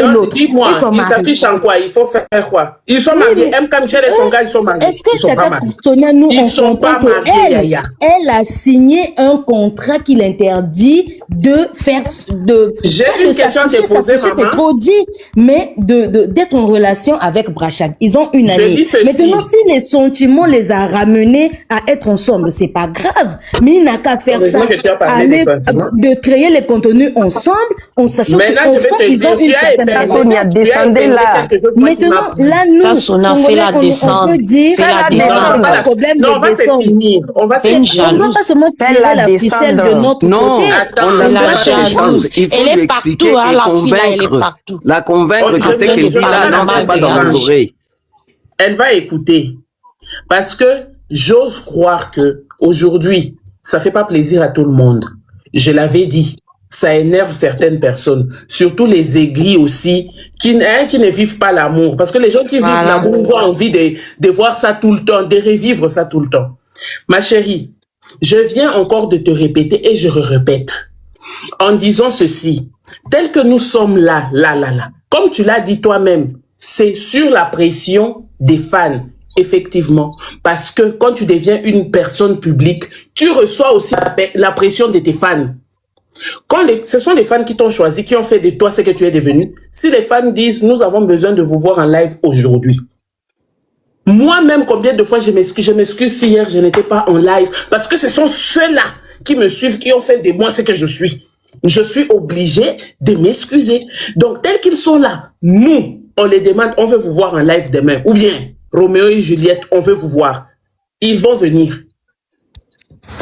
l'autre. Dis-moi, ils s'affichent en quoi? Il faut faire quoi? Ils sont mariés. MK Michel et son gars, ils sont mariés. Est-ce que Tata Sonia, nous, ils sont pas mariés, elle a signé un contrat qui l'interdit de faire, j'ai une question à te poser, maman. C'est trop dit, mais d'être en relation avec Brachad. Ils ont une année. Maintenant, si les sentiments les a ramenés à être ensemble, c'est pas grave. Mais il n'a qu'à faire ça, de créer les contenus ensemble, en sachant qu'au fond, ils ont une Sonia, descendez là. Maintenant, là, nous, Sonia, fais-la descendre. On peut dire, pas de problème de descendre. On va ne doit pas seulement tirer la ficelle de notre côté. On la fait descendre. Il faut lui expliquer et la convaincre que c'est qu'elle dit là n'entre pas dans nos oreilles. Elle va écouter. Parce que j'ose croire que aujourd'hui, ça fait pas plaisir à tout le monde. Je l'avais dit. Ça énerve certaines personnes, surtout les aigris aussi, qui ne vivent pas l'amour. Parce que les gens qui vivent l'amour ont envie de voir ça tout le temps, de revivre ça tout le temps. Ma chérie, je viens encore de te répéter et je répète, en disant ceci, tel que nous sommes là, comme tu l'as dit toi-même, c'est sur la pression des fans. Effectivement, parce que quand tu deviens une personne publique, tu reçois aussi la pression de tes fans. Ce sont les fans qui t'ont choisi, qui ont fait de toi ce que tu es devenu. Si les fans disent, nous avons besoin de vous voir en live aujourd'hui. Moi-même, combien de fois je m'excuse si hier je n'étais pas en live. Parce que ce sont ceux-là qui me suivent, qui ont fait de moi ce que je suis. Je suis obligée de m'excuser. Donc, tels qu'ils sont là, nous, on les demande, on veut vous voir en live demain. Ou bien, Roméo et Juliette, on veut vous voir. Ils vont venir.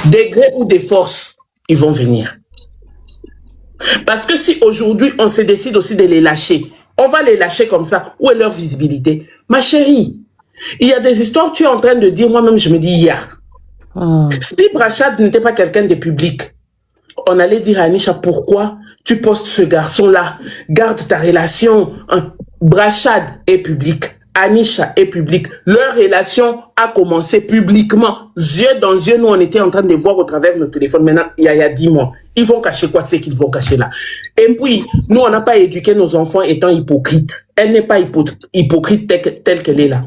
Des gré ou des forces, ils vont venir. Parce que si aujourd'hui, on se décide aussi de les lâcher, on va les lâcher comme ça. Où est leur visibilité? Ma chérie, il y a des histoires, tu es en train de dire, moi-même, je me dis hier. Si Brachad n'était pas quelqu'un de public, on allait dire à Anisha, pourquoi tu postes ce garçon-là? Garde ta relation. Brachad est public. Anisha est public. Leur relation a commencé publiquement. Yeux dans yeux, nous, on était en train de voir au travers de nos téléphones. Maintenant, il y a 10 mois. Ils vont cacher quoi? C'est qu'ils vont cacher là. Et puis, nous, on n'a pas éduqué nos enfants étant hypocrites. Elle n'est pas hypocrite telle qu'elle est là.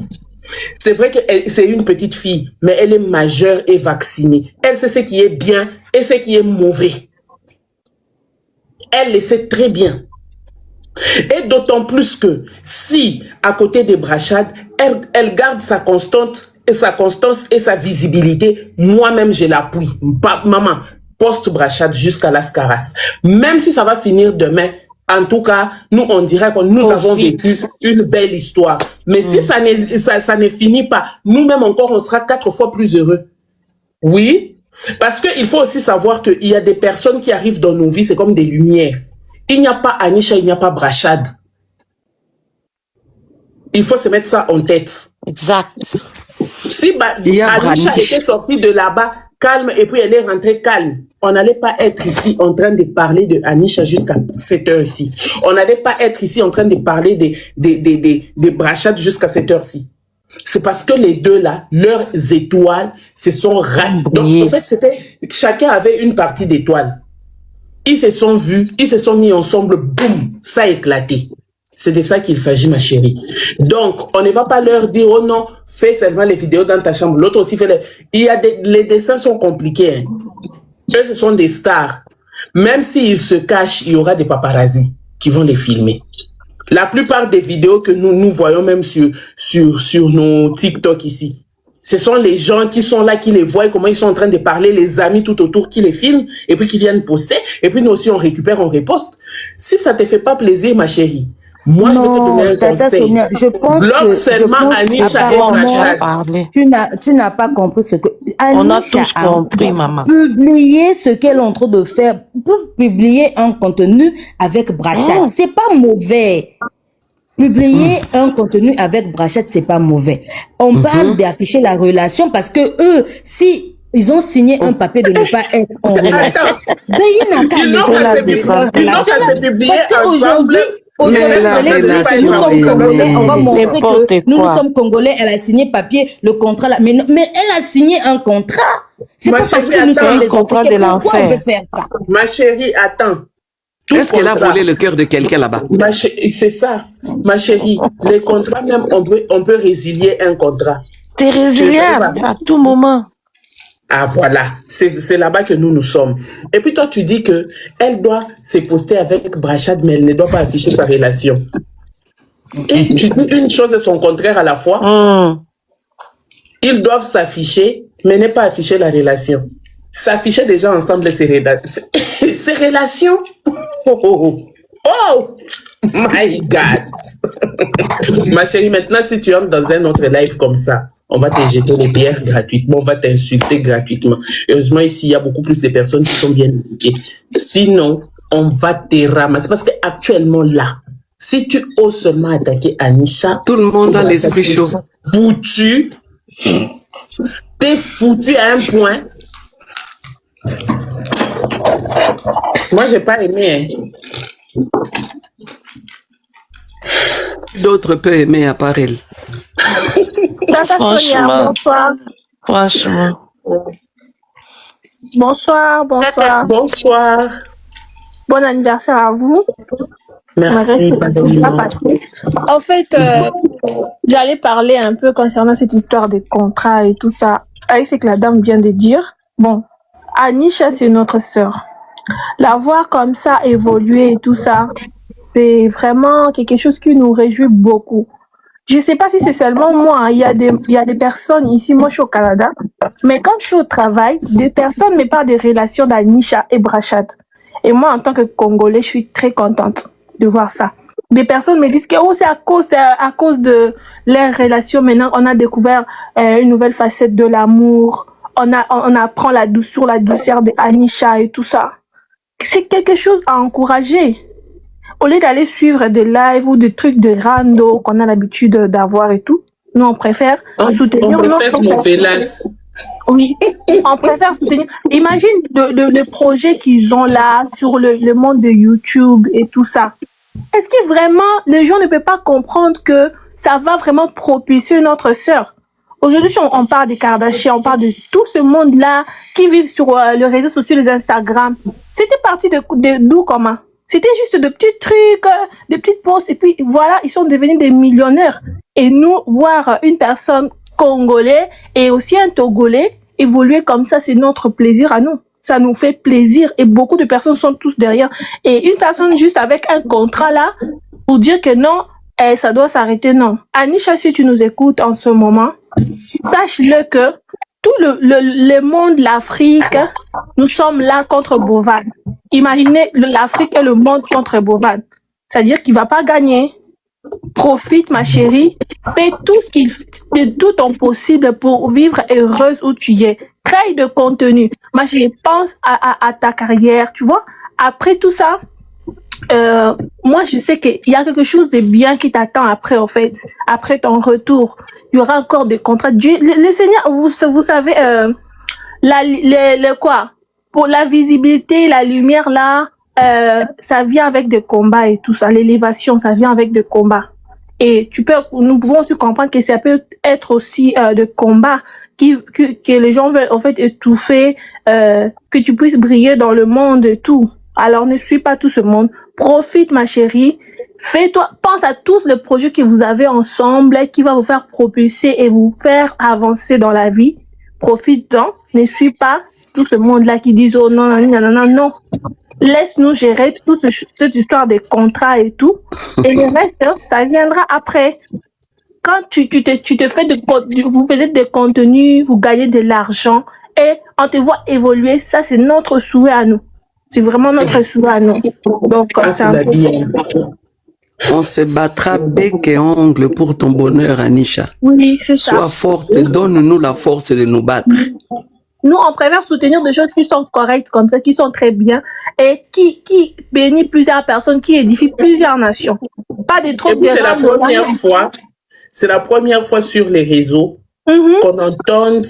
C'est vrai que c'est une petite fille, mais elle est majeure et vaccinée. Elle sait ce qui est bien et ce qui est mauvais. Elle le sait très bien. Et d'autant plus que si, à côté des Brachad, elle garde sa constance et sa visibilité, moi-même, je l'appuie. Maman, poste Brachad jusqu'à l'Ascaras. Même si ça va finir demain, en tout cas, nous, on dirait que nous avons vécu une belle histoire. Mais si ça ne finit pas, nous-mêmes encore, on sera 4 fois plus heureux. Oui, parce qu'il faut aussi savoir qu'il y a des personnes qui arrivent dans nos vies, c'est comme des lumières. Il n'y a pas Anisha, il n'y a pas Brachad. Il faut se mettre ça en tête. Exact. Si Anisha était sortie de là-bas calme et puis elle est rentrée calme, on n'allait pas être ici en train de parler de Anisha jusqu'à cette heure-ci. On n'allait pas être ici en train de parler de Brachad jusqu'à cette heure-ci. C'est parce que les deux là, leurs étoiles se sont rasées. Donc en fait, chacun avait une partie d'étoile. Ils se sont vus, ils se sont mis ensemble, boum, ça a éclaté. C'est de ça qu'il s'agit, ma chérie. Donc, on ne va pas leur dire, oh non, fais seulement les vidéos dans ta chambre. L'autre aussi fait les dessins sont compliqués. Hein. Eux, ce sont des stars. Même s'ils se cachent, il y aura des paparazzis qui vont les filmer. La plupart des vidéos que nous voyons même sur nos TikTok ici, ce sont les gens qui sont là, qui les voient, comment ils sont en train de parler, les amis tout autour qui les filment, et puis qui viennent poster, et puis nous aussi on récupère, on reposte. Si ça te fait pas plaisir, ma chérie, moi je vais te donner un conseil. Sonia, je pense bloque seulement Anisha et Brachad. Tu n'as pas compris ce que Anisha on a tous compris, maman. Publier ce qu'elle est en train de faire, pour publier un contenu avec Brachad, c'est pas mauvais. Publier un contenu avec Brachat, c'est pas mauvais. On parle d'afficher la relation parce que eux, si ils ont signé un papier de ne pas être en relation, ben ils n'ont qu'à publier ensemble. Aujourd'hui, nous sommes Congolais, on va montrer que nous sommes Congolais, elle a signé papier, le contrat là. Mais elle a signé un contrat. C'est pas parce que nous sommes les Africains. Pourquoi on peut faire ça? Ma chérie, attends. Est-ce qu'elle a volé le cœur de quelqu'un là-bas? C'est ça, ma chérie. Les contrats, même, on peut résilier un contrat. C'est résiliable à tout moment. Ah voilà, c'est là-bas que nous sommes. Et puis toi, tu dis que elle doit se poster avec Brachat, mais elle ne doit pas afficher sa relation. Et tu dis une chose et son contraire à la fois. Ils doivent s'afficher, mais ne pas afficher la relation. S'afficher déjà ensemble, ces relations. Oh my God. Ma chérie, maintenant, si tu entres dans un autre live comme ça, on va te jeter les pierres gratuitement, on va t'insulter gratuitement. Heureusement, ici, il y a beaucoup plus de personnes qui sont bien éduquées. Sinon, on va te ramasser. Parce qu'actuellement, là, si tu oses seulement attaquer Anisha, tout le monde a l'esprit chaud. Foutu. T'es foutu à un point. Moi, j'ai pas aimé. D'autres peuvent aimer à part elle. Franchement. Franchement. Bonsoir. Bonsoir. Bon anniversaire à vous. Merci. En fait, j'allais parler un peu concernant cette histoire des contrats et tout ça. Avec ce que la dame vient de dire. Bon, Anisha, c'est notre sœur. La voir comme ça évoluer et tout ça, c'est vraiment quelque chose qui nous réjouit beaucoup. Je ne sais pas si c'est seulement moi, il y a des personnes ici, moi je suis au Canada, mais quand je suis au travail, des personnes me parlent des relations d'Anisha et Brachat. Et moi, en tant que Congolais, je suis très contente de voir ça. Des personnes me disent que c'est à cause de leurs relations. Maintenant, on a découvert une nouvelle facette de l'amour. On apprend la douceur d'Anisha et tout ça. C'est quelque chose à encourager. Au lieu d'aller suivre des lives ou des trucs de rando qu'on a l'habitude d'avoir et tout, nous on préfère soutenir. On préfère Novelas. Oui, on préfère soutenir. Imagine le projet qu'ils ont là sur le monde de YouTube et tout ça. Est-ce que vraiment les gens ne peuvent pas comprendre que ça va vraiment propulser notre sœur? Aujourd'hui, on parle des Kardashians, on parle de tout ce monde-là qui vit sur les réseaux sociaux, les Instagram. C'était parti d'où comment? C'était juste de petits trucs, des petites posts, et puis voilà, ils sont devenus des millionnaires. Et nous, voir une personne congolaise et aussi un Togolais évoluer comme ça, c'est notre plaisir à nous. Ça nous fait plaisir et beaucoup de personnes sont tous derrière. Et une personne juste avec un contrat là, pour dire que non, ça doit s'arrêter, non. Anisha, si tu nous écoutes en ce moment, sache-le que tout le monde, l'Afrique, nous sommes là contre Bovan. Imaginez l'Afrique et le monde contre Bovan. C'est-à-dire qu'il ne va pas gagner. Profite, ma chérie. Fais tout ton possible pour vivre heureuse où tu es. Crée de contenu. Ma chérie, pense à ta carrière, tu vois. Après tout ça, moi, je sais qu'il y a quelque chose de bien qui t'attend après, en fait. Après ton retour, il y aura encore des contrats. Le Seigneur, vous savez, quoi? Pour la visibilité, la lumière, là, ça vient avec des combats et tout ça. L'élévation, ça vient avec des combats. Et nous pouvons aussi comprendre que ça peut être aussi de combats que les gens veulent, en fait, étouffer, que tu puisses briller dans le monde et tout. Alors, ne suis pas tout ce monde. Profite, ma chérie. Pense à tous les projets que vous avez ensemble qui va vous faire propulser et vous faire avancer dans la vie. Profite-en. Ne suis pas tout ce monde-là qui dit oh non, non. Laisse-nous gérer toute cette histoire des contrats et tout. Et le reste, ça viendra après. Quand tu te fais vous faites des contenus, vous gagnez de l'argent et on te voit évoluer, ça c'est notre souhait à nous. C'est vraiment notre souhait à nous. Donc, c'est un peu... On se battra bec et ongle pour ton bonheur, Anisha. Oui, c'est ça. Sois forte, donne-nous la force de nous battre. Nous, on préfère soutenir des choses qui sont correctes comme ça, qui sont très bien et qui bénissent plusieurs personnes, qui édifient plusieurs nations. pas des trucs Et puis, de c'est la rendre première fois, sur les réseaux qu'on entende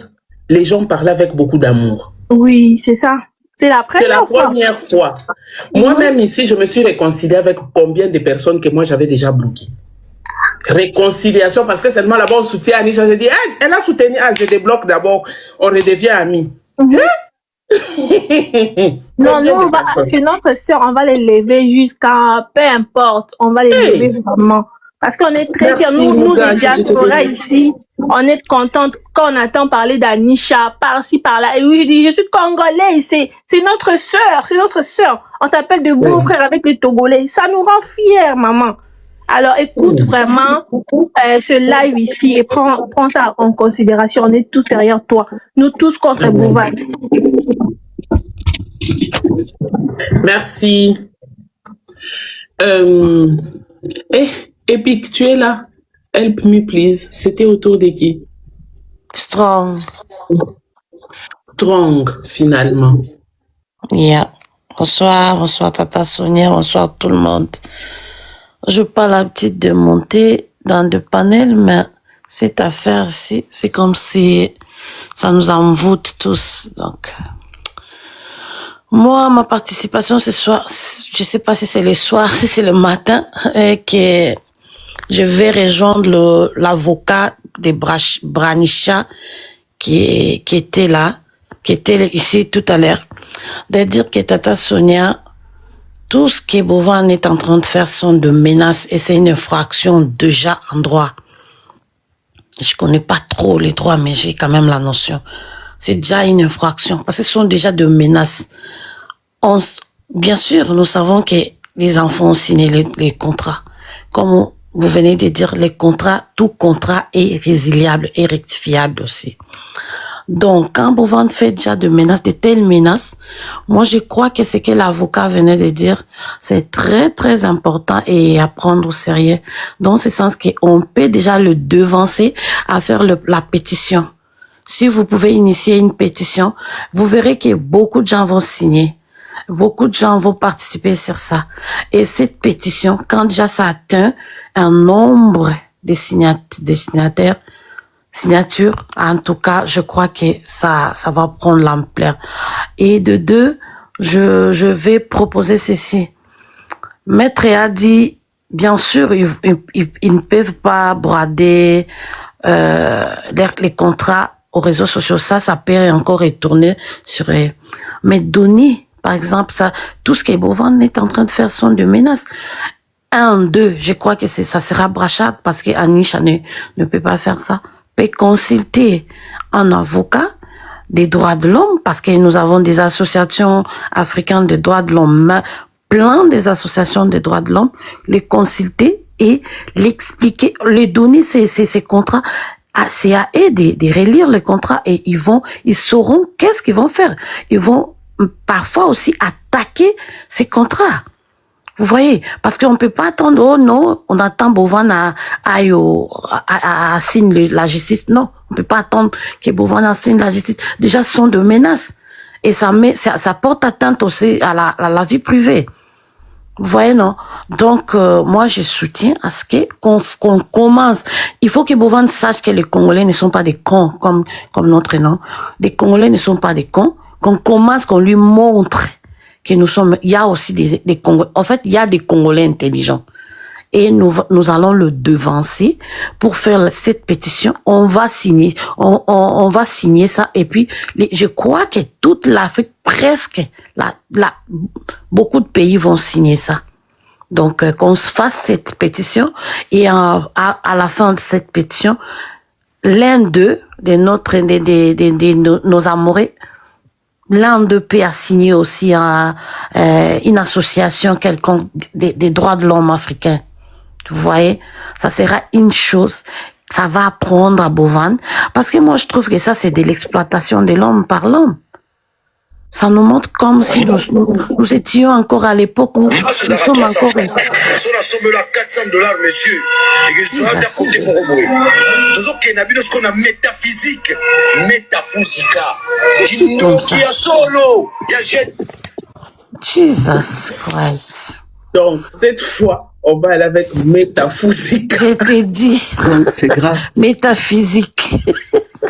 les gens parler avec beaucoup d'amour. Oui, c'est ça. C'est la première fois. Moi-même ici, je me suis réconciliée avec combien de personnes que moi j'avais déjà bloquées. Réconciliation, parce que seulement là-bas on soutient Anisha. Je dis, elle a soutenu, je débloque d'abord, on redevient amis. Non, nous, c'est notre sœur, on va les lever jusqu'à, peu importe, on va les lever vraiment. Parce qu'on est très fiers, nous les diaspora ici, on est contente quand on entend parler d'Anisha, par-ci, par-là. Et oui, je dis, je suis congolais, c'est notre sœur, on s'appelle de beaux frères avec les Togolais, ça nous rend fiers, maman. Alors écoute vraiment ce live ici et prends ça en considération, on est tous derrière toi, nous tous contre Bovan. Merci. Epic, tu es là? Help me please. C'était autour de qui? Strong. Strong, finalement. Yeah. Bonsoir Tata Sonia, bonsoir tout le monde. Je n'ai pas l'habitude de monter dans le panel, mais cette affaire-ci, c'est comme si ça nous envoûte tous. Donc, moi, ma participation ce soir, je ne sais pas si c'est le soir, si c'est le matin, que je vais rejoindre l'avocat de Branisha qui était là, qui était ici tout à l'heure, de dire que Tata Sonia, tout ce que Bovan est en train de faire sont de menaces et c'est une infraction déjà en droit. Je connais pas trop les droits, mais j'ai quand même la notion. C'est déjà une infraction parce que ce sont déjà de menaces. Bien sûr, nous savons que les enfants ont signé les contrats. Comme vous venez de dire, les contrats, tout contrat est résiliable et rectifiable aussi. Donc, quand Bovan fait déjà de menaces, de telles menaces, moi, je crois que ce que l'avocat venait de dire, c'est très, très important et à prendre au sérieux. Dans ce sens qu'on peut déjà le devancer à faire la pétition. Si vous pouvez initier une pétition, vous verrez que beaucoup de gens vont signer. Beaucoup de gens vont participer sur ça. Et cette pétition, quand déjà ça atteint un nombre de signatures, en tout cas, je crois que ça va prendre l'ampleur. Et de deux, je vais proposer ceci. Maître a dit, bien sûr, ils ne peuvent pas brader les contrats aux réseaux sociaux. Ça peut encore retourner sur eux. Mais donner, par exemple, tout ce que Bovan est en train de faire sont de menaces. 1, 2, je crois que ça sera Brachad parce que Anisha ne peut pas faire ça. Peut consulter un avocat des droits de l'homme parce que nous avons des associations africaines des droits de l'homme, plein des associations des droits de l'homme, les consulter et l'expliquer, les donner ces contrats. C'est à eux de relire les contrats et ils sauront qu'est-ce qu'ils vont faire. Ils vont parfois aussi attaquer ces contrats. Vous voyez, parce qu'on ne peut pas attendre, oh non, on attend Bovan à signer la justice. Non, on ne peut pas attendre que Bovan signe la justice. Déjà, ce sont de menaces. Et ça porte atteinte aussi à la vie privée. Vous voyez, non? Donc, moi, je soutiens à ce qu'on commence. Il faut que Bovan sache que les Congolais ne sont pas des cons, comme notre nom. Les Congolais ne sont pas des cons. Qu'on commence, qu'on lui montre que il y a aussi des Congolais. En fait, il y a des Congolais intelligents. Et nous allons le devancer pour faire cette pétition. On va signer, on va signer ça. Et puis, je crois que toute l'Afrique, presque, beaucoup de pays vont signer ça. Donc, qu'on fasse cette pétition et à la fin de cette pétition, l'un d'eux, nos amoureux, l'un d'eux peut signer aussi une association quelconque des droits de l'homme africains. Vous voyez, ça sera une chose, ça va apprendre à Bovan, parce que moi je trouve que ça c'est de l'exploitation de l'homme par l'homme. Ça nous montre comme si nous étions encore à l'époque où nous sommes encore... $400, monsieur. Et que ce soit d'un côté pour rebouer. Nous avons ce qu'on a métaphysique, métaphysica. Qui a solo. Jesus Christ. Donc, cette fois, On va aller avec métaphysique. Je t'ai dit. C'est grave. Métaphysique.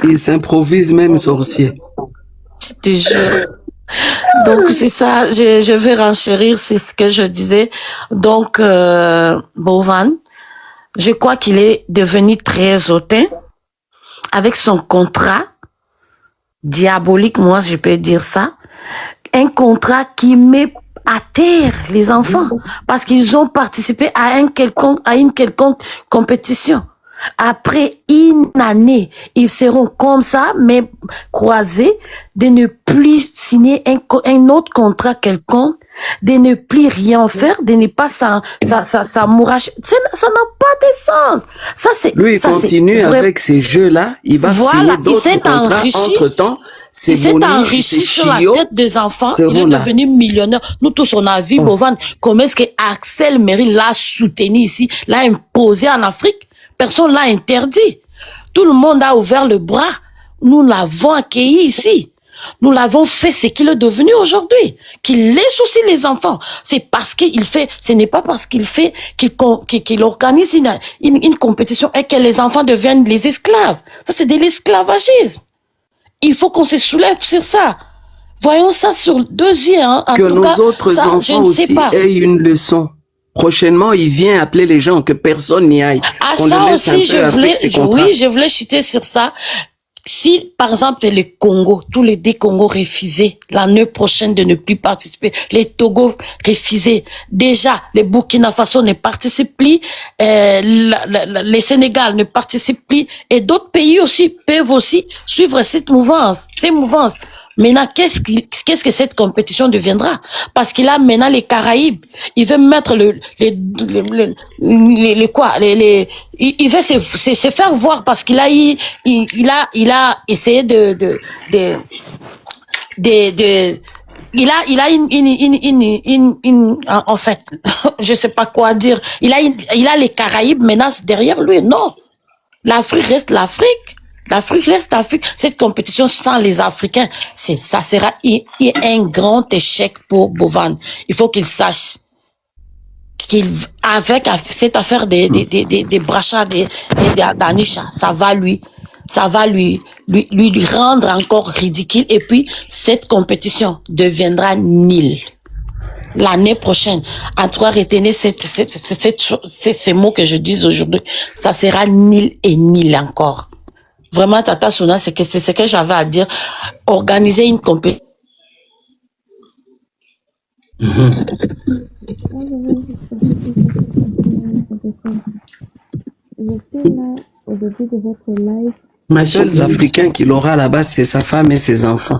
Il s'improvise même sorcier. Je te jure. Donc, c'est ça. Je vais renchérir, c'est ce que je disais. Donc, Bovan, je crois qu'il est devenu très hautain avec son contrat diabolique, moi, je peux dire ça. Un contrat qui met à terre les enfants parce qu'ils ont participé à une quelconque compétition. Après une année, ils seront comme ça, mais croisés, de ne plus signer un autre contrat quelconque, de ne plus rien faire, de ne pas s'amouracher. Ça n'a pas de sens. Ça, c'est, lui, il continue avec ces jeux-là, il va signer d'autres contrats entre-temps. Il s'est enrichi sur la tête des enfants. Il est devenu millionnaire. Nous tous, on a vu, Bovan, comment est-ce que Axel Merry l'a soutenu ici, l'a imposé en Afrique. Personne l'a interdit. Tout le monde a ouvert le bras. Nous l'avons accueilli ici. Nous l'avons fait ce qu'il est devenu aujourd'hui. Qu'il laisse aussi les enfants. C'est parce qu'il fait, ce n'est pas parce qu'il fait qu'il organise une compétition et que les enfants deviennent les esclaves. Ça, c'est de l'esclavagisme. Il faut qu'on se soulève sur ça. Voyons ça sur 2 yeux. Hein. En que tout nos cas, autres ça, enfants aussi aient une leçon. Prochainement, il vient appeler les gens, que personne n'y aille. Ah, ça aussi, je voulais chuter sur ça. Si, par exemple, le Congo, tous les 2 Congos refusaient l'année prochaine de ne plus participer, les Togo refusaient, déjà, les Burkina Faso ne participent plus, les Sénégal ne participent plus, et d'autres pays aussi peuvent aussi suivre cette mouvance, ces mouvances. Maintenant, qu'est-ce que cette compétition deviendra? Parce qu'il a maintenant les Caraïbes. Il veut mettre il veut se faire voir parce qu'il a essayé en fait, je sais pas quoi dire. Il a les Caraïbes maintenant derrière lui. Non. L'Afrique reste l'Afrique. L'Afrique reste l'Afrique. Cette compétition sans les Africains, ça sera un grand échec pour Bovan. Il faut qu'il sache avec cette affaire des Brachat et d'Anisha, ça va lui rendre encore ridicule. Et puis, cette compétition deviendra nulle. L'année prochaine, en tout cas, retenez ces mots que je dis aujourd'hui, ça sera nul et nul encore. Vraiment, Tata Souna, c'est ce que j'avais à dire. Organiser une compétition. Les seuls Africains qu'il aura là-bas, c'est sa femme et ses enfants.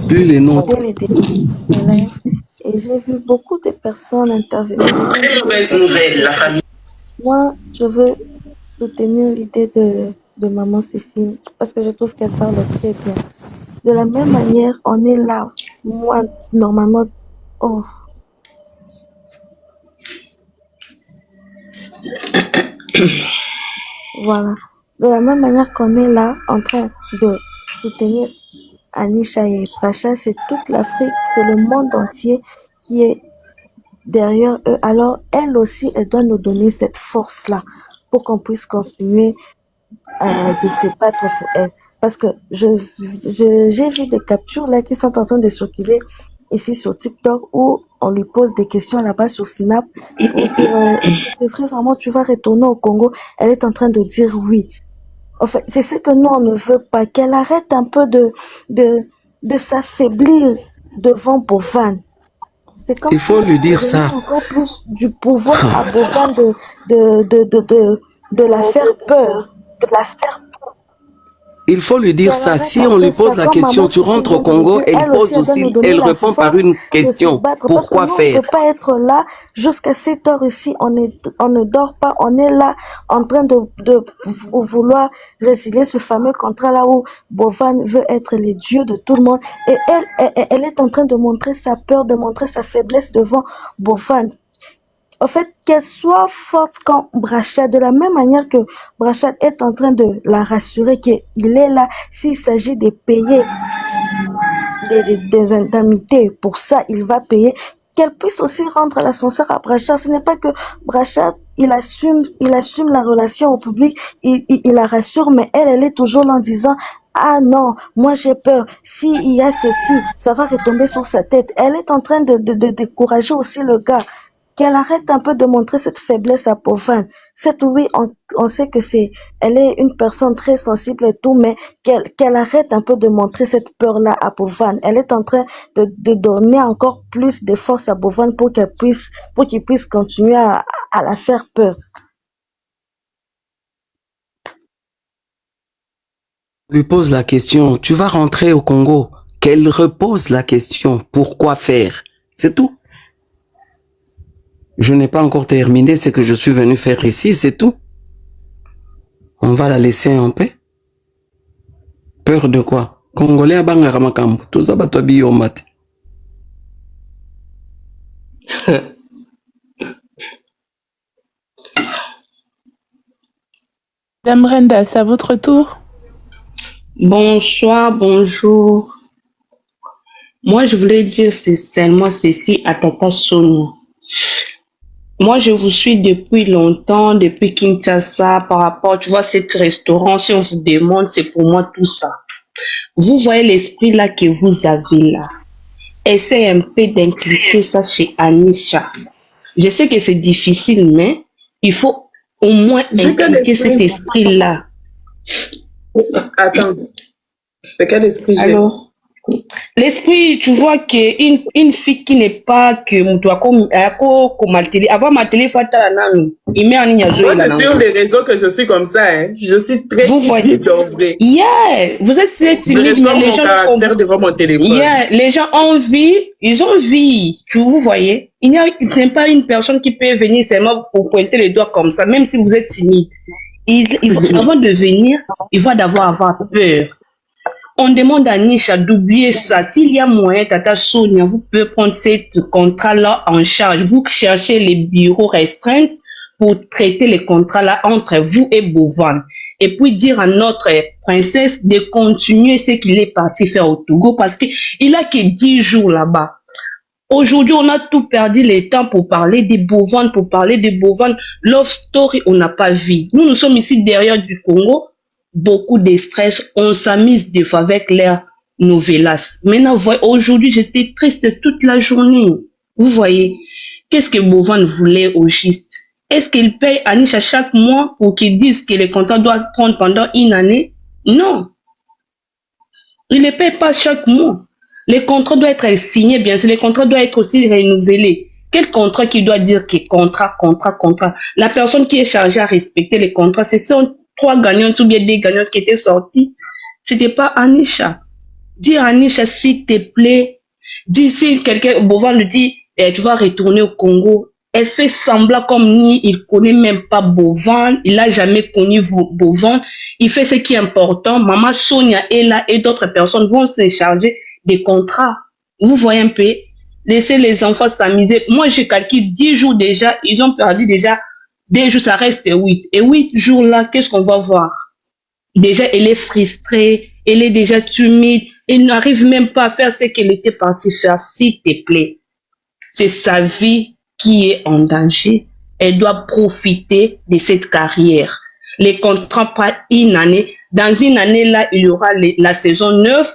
Plus les nôtres. Et j'ai vu beaucoup de personnes intervenir. Très mauvaise nouvelle, la famille. Moi, je veux soutenir l'idée de maman Cécile parce que je trouve qu'elle parle très bien. De la même manière, on est là. Moi, normalement, voilà. De la même manière qu'on est là en train de soutenir Anisha et Brachat, c'est toute l'Afrique, c'est le monde entier qui est derrière eux. Alors, elle aussi, elle doit nous donner cette force-là pour qu'on puisse continuer de se battre pour elle. Parce que j'ai vu des captures là qui sont en train de circuler ici sur TikTok où on lui pose des questions là-bas sur Snap pour dire est-ce que c'est vrai vraiment tu vas retourner au Congo? Elle est en train de dire oui. En fait, c'est ce que nous on ne veut pas, qu'elle arrête un peu de s'affaiblir devant Bovan. Il faut lui dire ça. Encore plus du pouvoir à Bovan de la faire peur, Il faut lui dire ça. Si on lui pose la question, tu rentres au Congo, elle pose aussi, elle répond par une question. Pourquoi faire? On ne peut pas être là jusqu'à 7 heures ici. On ne dort pas. On est là en train de vouloir résilier ce fameux contrat là où Bovan veut être le dieu de tout le monde. Et elle est en train de montrer sa peur, de montrer sa faiblesse devant Bovan. En fait, qu'elle soit forte comme Brachat, de la même manière que Brachat est en train de la rassurer qu'il est là, s'il s'agit de payer des indemnités, pour ça, il va payer, qu'elle puisse aussi rendre l'ascenseur à Brachard. Ce n'est pas que Brachard, il assume la relation au public, il la rassure, mais elle est toujours là en disant, ah non, moi j'ai peur, s'il y a ceci, ça va retomber sur sa tête. Elle est en train de décourager aussi le gars. Qu'elle arrête un peu de montrer cette faiblesse à Bovan. Oui, on sait que elle est une personne très sensible et tout, mais qu'elle arrête un peu de montrer cette peur-là à Bovan. Elle est en train de donner encore plus de force à Bovan pour qu'il puisse continuer à la faire peur. Lui pose la question, tu vas rentrer au Congo. Qu'elle repose la question, pourquoi faire? C'est tout. Je n'ai pas encore terminé ce que je suis venu faire ici, c'est tout. On va la laisser en paix. Peur de quoi? Congolais à Bangaramakam, tout ça, toi biomate. Madame Brenda, c'est à votre tour. Bonsoir, bonjour. Moi, je voulais dire seulement ceci à Tata Sonia. Moi, je vous suis depuis longtemps, depuis Kinshasa, par rapport, tu vois, cet restaurant, si on vous demande, c'est pour moi tout ça. Vous voyez l'esprit là que vous avez là. Essayez un peu d'impliquer ça chez Anisha. Je sais que c'est difficile, mais il faut au moins impliquer cet esprit-là. Attends. C'est quel esprit j'ai? Alors, l'esprit, tu vois qu'une fille qui n'est pas que avant ma télé, il met en ligne. Moi, c'est sur les réseaux que je suis comme ça. Hein. Je suis très timide en vrai. Vous êtes très timide, mais les gens devant mon téléphone. Les gens ont envie, ils ont envie. Vous voyez, il n'y a pas une personne qui peut venir seulement pour pointer les doigts comme ça, même si vous êtes timide. Avant de venir, il va d'abord avoir peur. On demande à Nisha d'oublier ça. S'il y a moyen, Tata Sonia, vous pouvez prendre ce contrat-là en charge. Vous cherchez les bureaux restreints pour traiter les contrats-là entre vous et Bovan. Et puis dire à notre princesse de continuer ce qu'il est parti faire au Togo parce qu'il a que 10 jours là-bas. Aujourd'hui, on a tout perdu le temps pour parler des Bovan, Love Story, on n'a pas vu. Nous sommes ici derrière du Congo. Beaucoup de stress, on s'amuse des fois avec l'air novelas. Maintenant, aujourd'hui, j'étais triste toute la journée. Vous voyez, qu'est-ce que Bovan voulait au juste? Est-ce qu'il paye Anisha chaque mois pour qu'il dise que le contrat doit prendre pendant une année? Non. Il ne paye pas chaque mois. Le contrat doit être signé, bien sûr. Le contrat doit être aussi renouvelé. Quel contrat qui doit dire que contrat? La personne qui est chargée à respecter les contrats, c'est son 3 gagnantes ou bien 2 gagnantes qui étaient sorties, c'était pas Anisha. Dis à Anisha, s'il te plaît, dis si quelqu'un, Bovan lui dit, tu vas retourner au Congo. Elle fait semblant comme il connaît même pas Bovan, il a jamais connu Bovan. Il fait ce qui est important. Maman Sonia est là et d'autres personnes vont se charger des contrats. Vous voyez un peu, laissez les enfants s'amuser. Moi, je calcule 10 jours déjà, ils ont perdu déjà 2 jours, ça reste 8. Et 8 jours là, qu'est-ce qu'on va voir? Déjà, elle est frustrée, elle est déjà timide, elle n'arrive même pas à faire ce qu'elle était partie faire, s'il te plaît. C'est sa vie qui est en danger. Elle doit profiter de cette carrière. Les contrats pas une année. Dans une année là, il y aura la saison 9.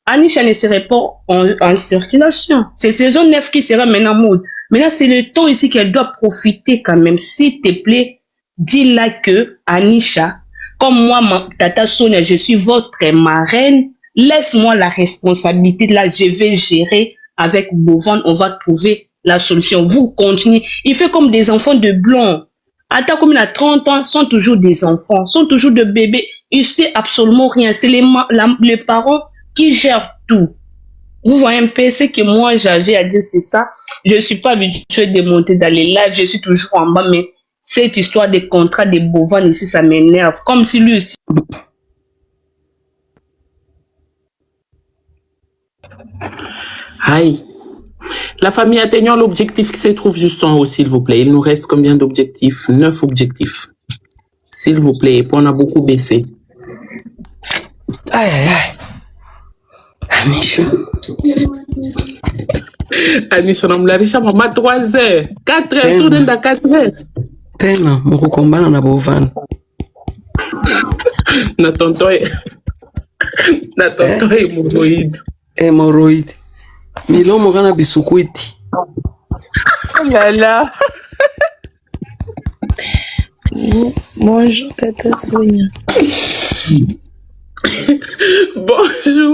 Anisha ne serait pas en circulation. C'est saison 9 qui sera maintenant mode. Maintenant, c'est le temps ici qu'elle doit profiter quand même. S'il te plaît, dis-la que Anisha, comme moi, Tata Sonia, je suis votre marraine, laisse-moi la responsabilité. Là, je vais gérer avec Bovan. On va trouver la solution. Vous continuez. Il fait comme des enfants de blanc. Attends, comme il a 30 ans, sont toujours des enfants, sont toujours des bébés. Il ne sait absolument rien. C'est les parents qui gère tout. Vous voyez un peu ce que moi j'avais à dire, c'est ça. Je ne suis pas habituée de monter dans les lives, je suis toujours en bas, mais cette histoire des contrats de Bovan ici, ça m'énerve. Comme si lui aussi. Aïe. La famille atteignant l'objectif qui se trouve juste en haut, s'il vous plaît. Il nous reste combien d'objectifs? 9 objectifs. S'il vous plaît, on a beaucoup baissé. Aïe, aïe, aïe. Anisha. Anisha na mularisha mama 3 heures 4 heures tout dans 4 heures tena mukukombana na Bovan na tonton hémorroïde milomo kana bisukwiti Lala. Bonjour, Tata Sonia. Bonjour.